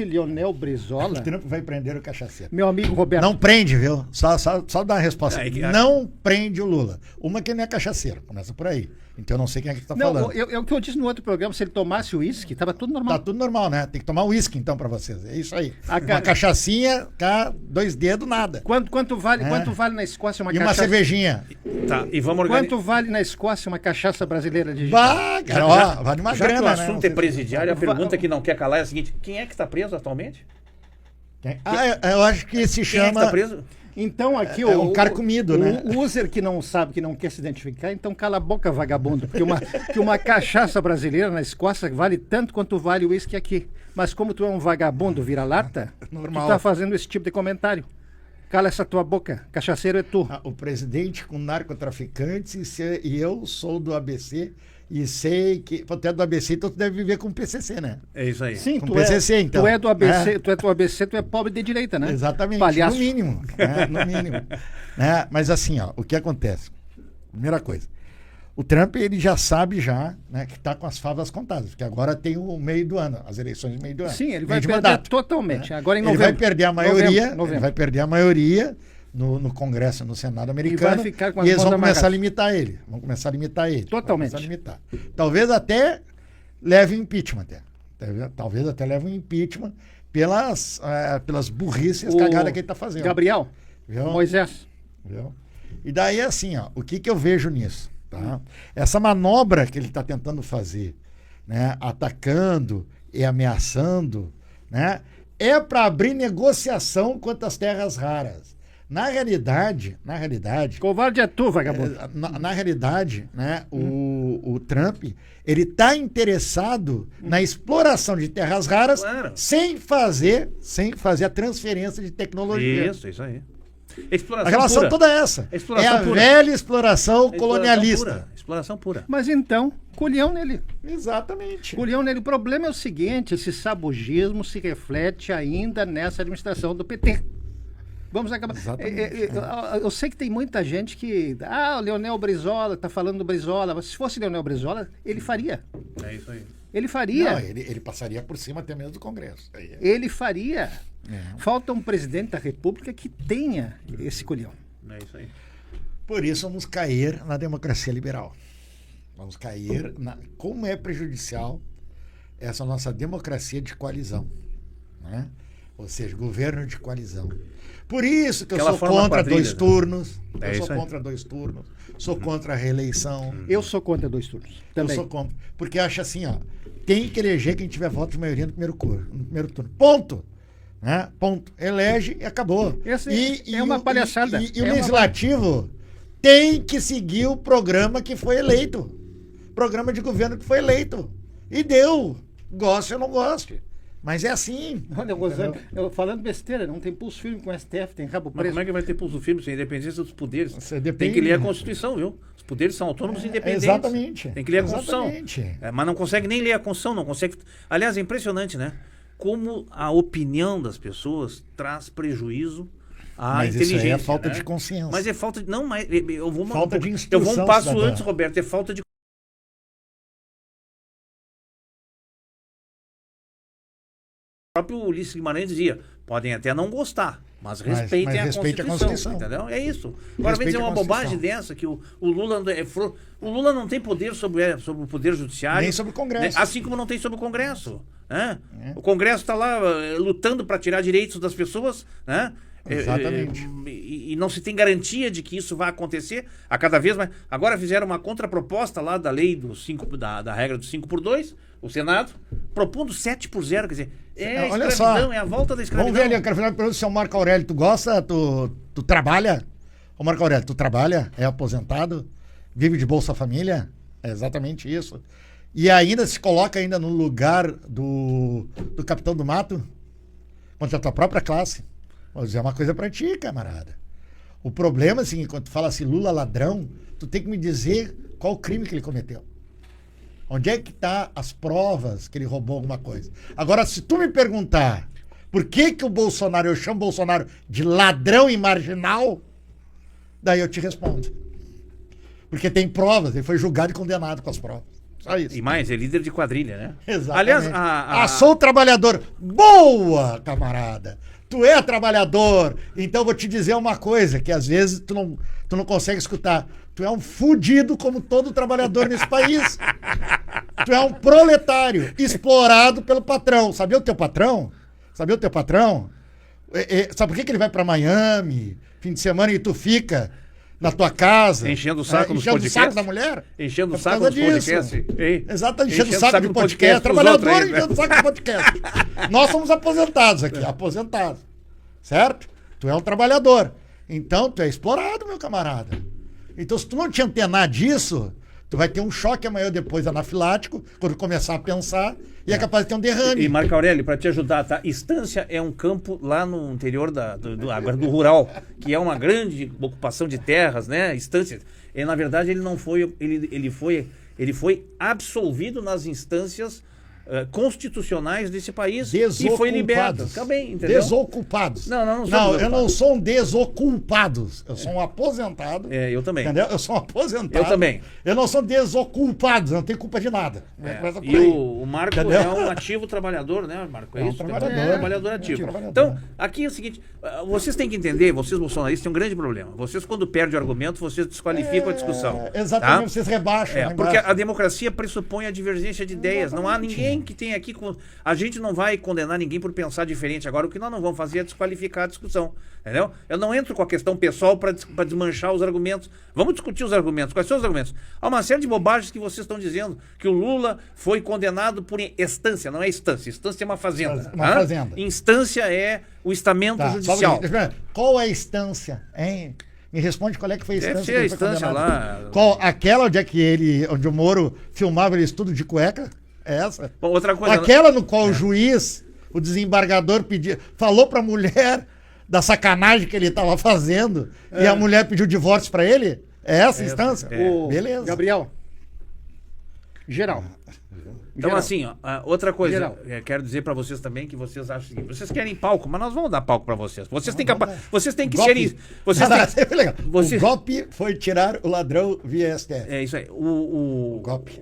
Leonel Brizola, O Trump vai prender o cachaceiro. meu amigo Roberto. Não prende, viu? Só dar uma resposta. É que- Não prende o Lula. Uma que ele não é cachaceiro, começa por aí. Então eu não sei quem é que tá Não, falando. o que eu disse no outro programa, se ele tomasse o uísque, estava tudo normal. Tá tudo normal, né? Tem que tomar uísque então pra vocês. É isso aí. A Uma cachaçinha, tá? 2 dedos, nada. Quanto vale na Escócia uma E uma cachaça? cervejinha. Tá, e vamos organizar. Quanto vale na Escócia uma cachaça brasileira de Vá, cara, ó, vale uma Já que o grana, né? assunto é presidiário, a pergunta que não quer calar é a seguinte: quem é que está preso atualmente? Eu acho que se Quem é que chama... está preso? Então aqui É um carcomido, né? O user que não sabe, que não quer se identificar, então cala a boca, vagabundo. Porque uma cachaça brasileira na Escócia vale tanto quanto vale o uísque aqui. Mas como tu é um vagabundo vira-lata, Normal. tu tá fazendo esse tipo de comentário. Cala essa tua boca, cachaceiro é tu. O presidente com narcotraficantes e eu sou do ABC e sei que... Tu é do ABC, então tu deve viver com o PCC, né? É isso aí. Sim, Com tu PCC, é, então. tu é do ABC, É. tu é do ABC, tu é pobre de direita, né? Exatamente, Palhaço. no mínimo. Né? No mínimo. Né? Mas assim, ó, o que acontece? Primeira coisa, o Trump ele já sabe né, que está com as favas contadas, porque agora tem o meio do ano, as eleições do meio do ano. Sim, ele Meio vai de perder mandato, totalmente. né? Agora em Ele novembro. vai perder a maioria, Novembro. ele vai perder a maioria no Congresso, no Senado americano, vai ficar com as e eles mãos vão começar a amarradas. limitar ele. Vão começar a limitar ele. Totalmente. Vão começar a limitar. Talvez até leve impeachment. Talvez até leve um impeachment pelas burrices cagadas que ele está fazendo. Gabriel, Viu? Moisés. Viu? E daí, assim, ó, o que eu vejo nisso? Tá? Essa manobra que ele está tentando fazer, né, atacando e ameaçando né, é para abrir negociação quanto às terras raras. Na realidade, Covarde é tu, vagabundo. na realidade, né, o Trump, ele está interessado na exploração de terras raras, Claro. sem fazer a transferência de tecnologia. Isso aí. A relação pura. toda é essa. Exploração É a pura. velha exploração colonialista. Exploração pura. Mas então, culhão nele. Exatamente. Culhão nele. O problema é o seguinte, esse sabugismo se reflete ainda nessa administração do PT. Vamos acabar. Exatamente. Eu sei que tem muita gente que... o Leonel Brizola, está falando do Brizola. Mas se fosse Leonel Brizola, ele faria. É isso aí. Ele faria. Não, ele passaria por cima até mesmo do Congresso. Ele faria. É. Falta um presidente da República que tenha esse culhão. É isso aí. Por isso vamos cair na democracia liberal. Vamos cair como é prejudicial essa nossa democracia de coalizão, né? Ou seja, governo de coalizão. Por isso que eu Aquela sou forma contra quadrilha, 2 né? turnos. É Eu isso sou aí. contra 2 turnos. Sou contra a reeleição. Eu sou contra 2 turnos. Também. Eu sou contra. Porque acho assim, ó, tem que eleger quem tiver voto de maioria no primeiro turno. Ponto. Né? Ponto. Elege e acabou. É uma palhaçada. E o legislativo tem que seguir o programa que foi eleito. Programa de governo que foi eleito. E deu. Goste ou não goste. Mas é assim. Olha, falando besteira, não tem pulso firme com o STF, tem rabo Mas preso. como é que vai ter pulso firme sem independência dos poderes? Você Tem depende- que ler a Constituição, viu? Os poderes são autônomos e independentes. Exatamente. Tem que ler a Constituição. Exatamente. Mas não consegue nem ler a Constituição, não consegue. Aliás, é impressionante, né? Como a opinião das pessoas traz prejuízo à Mas isso inteligência. aí é falta né? de consciência. Mas é falta de. Não, mas eu vou Falta de eu vou instrução um passo cidadã. antes, Roberto. É falta de. O próprio Ulisses Guimarães dizia: podem até não gostar, mas respeitem mas a, respeite a Constituição, Constituição. Entendeu? É isso. Agora vem Respeite dizer a uma bobagem Constituição. dessa, que o Lula o Lula não tem poder sobre o Poder Judiciário. Nem sobre o Congresso. Né? Assim como não tem sobre o Congresso. Né? É. O Congresso está lá lutando para tirar direitos das pessoas, né? Exatamente. E não se tem garantia de que isso vai acontecer a cada vez mais. Agora fizeram uma contraproposta lá da lei da regra do 5x2, o Senado, propondo 7x0. Quer dizer, Olha escravidão, só. é a volta da escravidão. Vamos ver ali, eu quero falar para o seu Marco Aurélio. Tu gosta? Tu trabalha? Ô Marco Aurélio, tu trabalha? É aposentado? Vive de Bolsa Família? É exatamente isso. E ainda se coloca ainda no lugar do Capitão do Mato? Contra a tua própria classe. Vou dizer uma coisa pra ti, camarada. O problema é assim, quando tu fala assim, Lula ladrão, tu tem que me dizer qual o crime que ele cometeu. Onde é que tá as provas que ele roubou alguma coisa? Agora, se tu me perguntar por que o Bolsonaro, eu chamo o Bolsonaro de ladrão e marginal, daí eu te respondo. Porque tem provas, ele foi julgado e condenado com as provas. Só isso. E mais, é líder de quadrilha, né? Exatamente. Aliás, sou trabalhador. Boa, camarada. Tu é trabalhador. Então vou te dizer uma coisa que às vezes tu não consegue escutar. Tu é um fudido como todo trabalhador nesse país. Tu é um proletário explorado pelo patrão. Sabia o teu patrão? Sabia o teu patrão? Sabe por que ele vai pra Miami, fim de semana, e tu fica na tua casa? Enchendo o saco nos enchendo o podcasts. saco da mulher? Enchendo o É por saco causa nos podcasts. Ei, Exato, enchendo o saco de no podcast. dos Trabalhador outros aí, né? enchendo o saco de podcast. Nós somos aposentados aqui, aposentados. Certo? Tu é um trabalhador. Então, tu é explorado, meu camarada. Então, se tu não te antenar disso, tu vai ter um choque amanhã depois anafilático, quando começar a pensar, e é capaz de ter um derrame. E Marco Aurélio, para te ajudar, tá? Estância é um campo lá no interior do rural, que é uma grande ocupação de terras, né? Estância. E, na verdade, ele não foi. Ele foi absolvido nas instâncias constitucionais desse país e foi liberado. Também, entendeu? Desocupados. Não eu não sou um desoculpado. Eu sou um aposentado. Eu também. Entendeu? Eu sou um aposentado. Eu também. Eu não sou desoculpado, eu não tenho culpa de nada. Começa por E aí. o Marco Entendeu? é um ativo trabalhador, né, Marco? É um isso? trabalhador. É um trabalhador ativo. trabalhador. Então, aqui é o seguinte, vocês têm que entender, vocês bolsonaristas têm um grande problema. Vocês, quando perdem o argumento, vocês desqualificam a discussão. Exatamente, tá? vocês rebaixam. lá Porque embaixo. a democracia pressupõe a divergência de ideias. Não há ninguém ninguém que tem aqui... A gente não vai condenar ninguém por pensar diferente. Agora, o que nós não vamos fazer é desqualificar a discussão. Entendeu? Eu não entro com a questão pessoal para desmanchar os argumentos. Vamos discutir os argumentos. Quais são os argumentos? Há uma série de bobagens que vocês estão dizendo. Que o Lula foi condenado por estância. Não é instância. Instância é uma fazenda. Uma fazenda. Instância é o estamento judicial. Qual é a instância, hein? Me responde qual é que foi a instância. Deve ser a instância lá. Aquela onde o Moro filmava ele tudo de cueca? É essa? Bom, outra coisa. Aquela no qual o juiz, o desembargador, falou pra mulher da sacanagem que ele estava fazendo e a mulher pediu divórcio pra ele? É essa a instância? Beleza. Gabriel. Geral. Então, assim, ó, outra coisa, quero dizer pra vocês também que vocês acham o seguinte: vocês querem palco, mas nós vamos dar palco pra vocês. Vocês têm que serem. O golpe foi tirar o ladrão via STF. É isso aí. O golpe.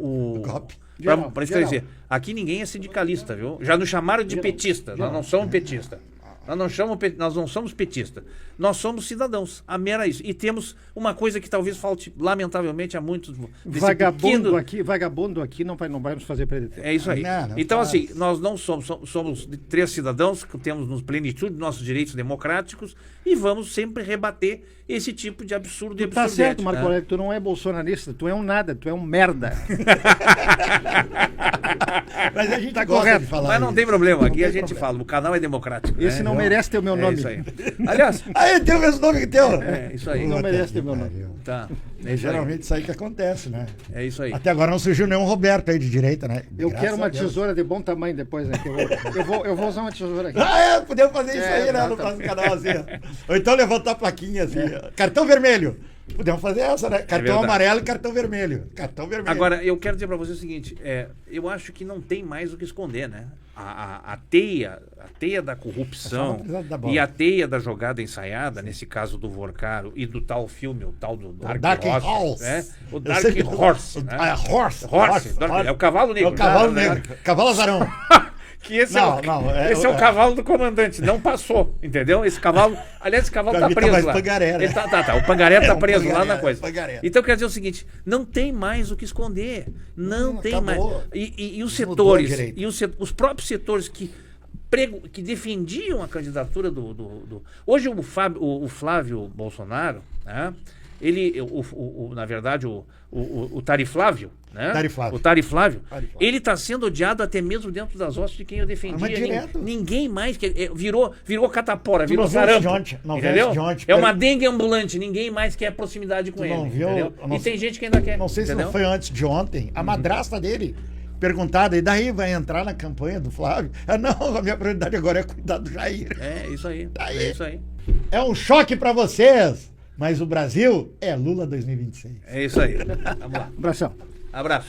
Pra esclarecer, aqui ninguém é sindicalista, viu? Já nos chamaram de petista. Nós não somos petistas. Nós não somos petistas. Nós somos cidadãos. A mera isso. E temos uma coisa que talvez falte, lamentavelmente, a muitos. Vagabundo aqui não vai nos fazer perder tempo. É isso aí. Então, assim, nós não somos 3 cidadãos que temos nos plenitude dos nossos direitos democráticos e vamos sempre rebater esse tipo de absurdo e absurdez. Tá certo, Marco Aurélio, tu não é bolsonarista, tu é um nada, tu é um merda. Mas a gente tá correto de falar. Mas não tem problema, aqui a gente fala, o canal é democrático. Esse não merece ter o meu nome. Isso aí. Aliás, ele tem o mesmo nome que teu. É, isso aí. Não merece ter meu nome. Tá. Geralmente isso aí que acontece, né? É isso aí. Até agora não surgiu nenhum Roberto aí de direita, né? Eu quero uma tesoura de bom tamanho depois, né? Eu vou usar uma tesoura aqui. Podemos fazer isso aí, né? No próximo canal, assim. Ou então levantar a plaquinha, assim. Cartão vermelho. Podemos fazer essa, né? Cartão amarelo e cartão vermelho. Cartão vermelho. Agora, eu quero dizer pra você o seguinte, eu acho que não tem mais o que esconder, né? A teia da corrupção e a teia da jogada ensaiada, nesse caso do Vorcaro e do tal filme, o tal do Dark Horse, né? O Dark Horse, né? Horse. É o cavalo negro. É o cavalo negro. Cavalo azarão. Que esse é o cavalo do comandante, não passou, entendeu? Esse cavalo tá preso lá. Pangaré, o Pangaré tá preso lá na coisa. Pangaré. Então quer dizer o seguinte, não tem mais o que esconder, não tem acabou. mais. E os setores, os próprios setores que defendiam a candidatura do... Hoje o Flávio Bolsonaro, né? Na verdade, o Tariflávio, né? O Tariflávio, ele está sendo odiado até mesmo dentro das hostes de quem eu defendia. Ninguém mais virou catapora, virou sarampo, entendeu? É uma dengue ambulante, ninguém mais quer proximidade com ele, entendeu? E tem gente que ainda quer. Não sei se não foi antes de ontem, a madrasta dele perguntada, e daí vai entrar na campanha do Flávio? Não, a minha prioridade agora é cuidar do Jair. É isso aí. É um choque para vocês. Mas o Brasil é Lula 2026. É isso aí. Vamos lá. Abração. Abraço.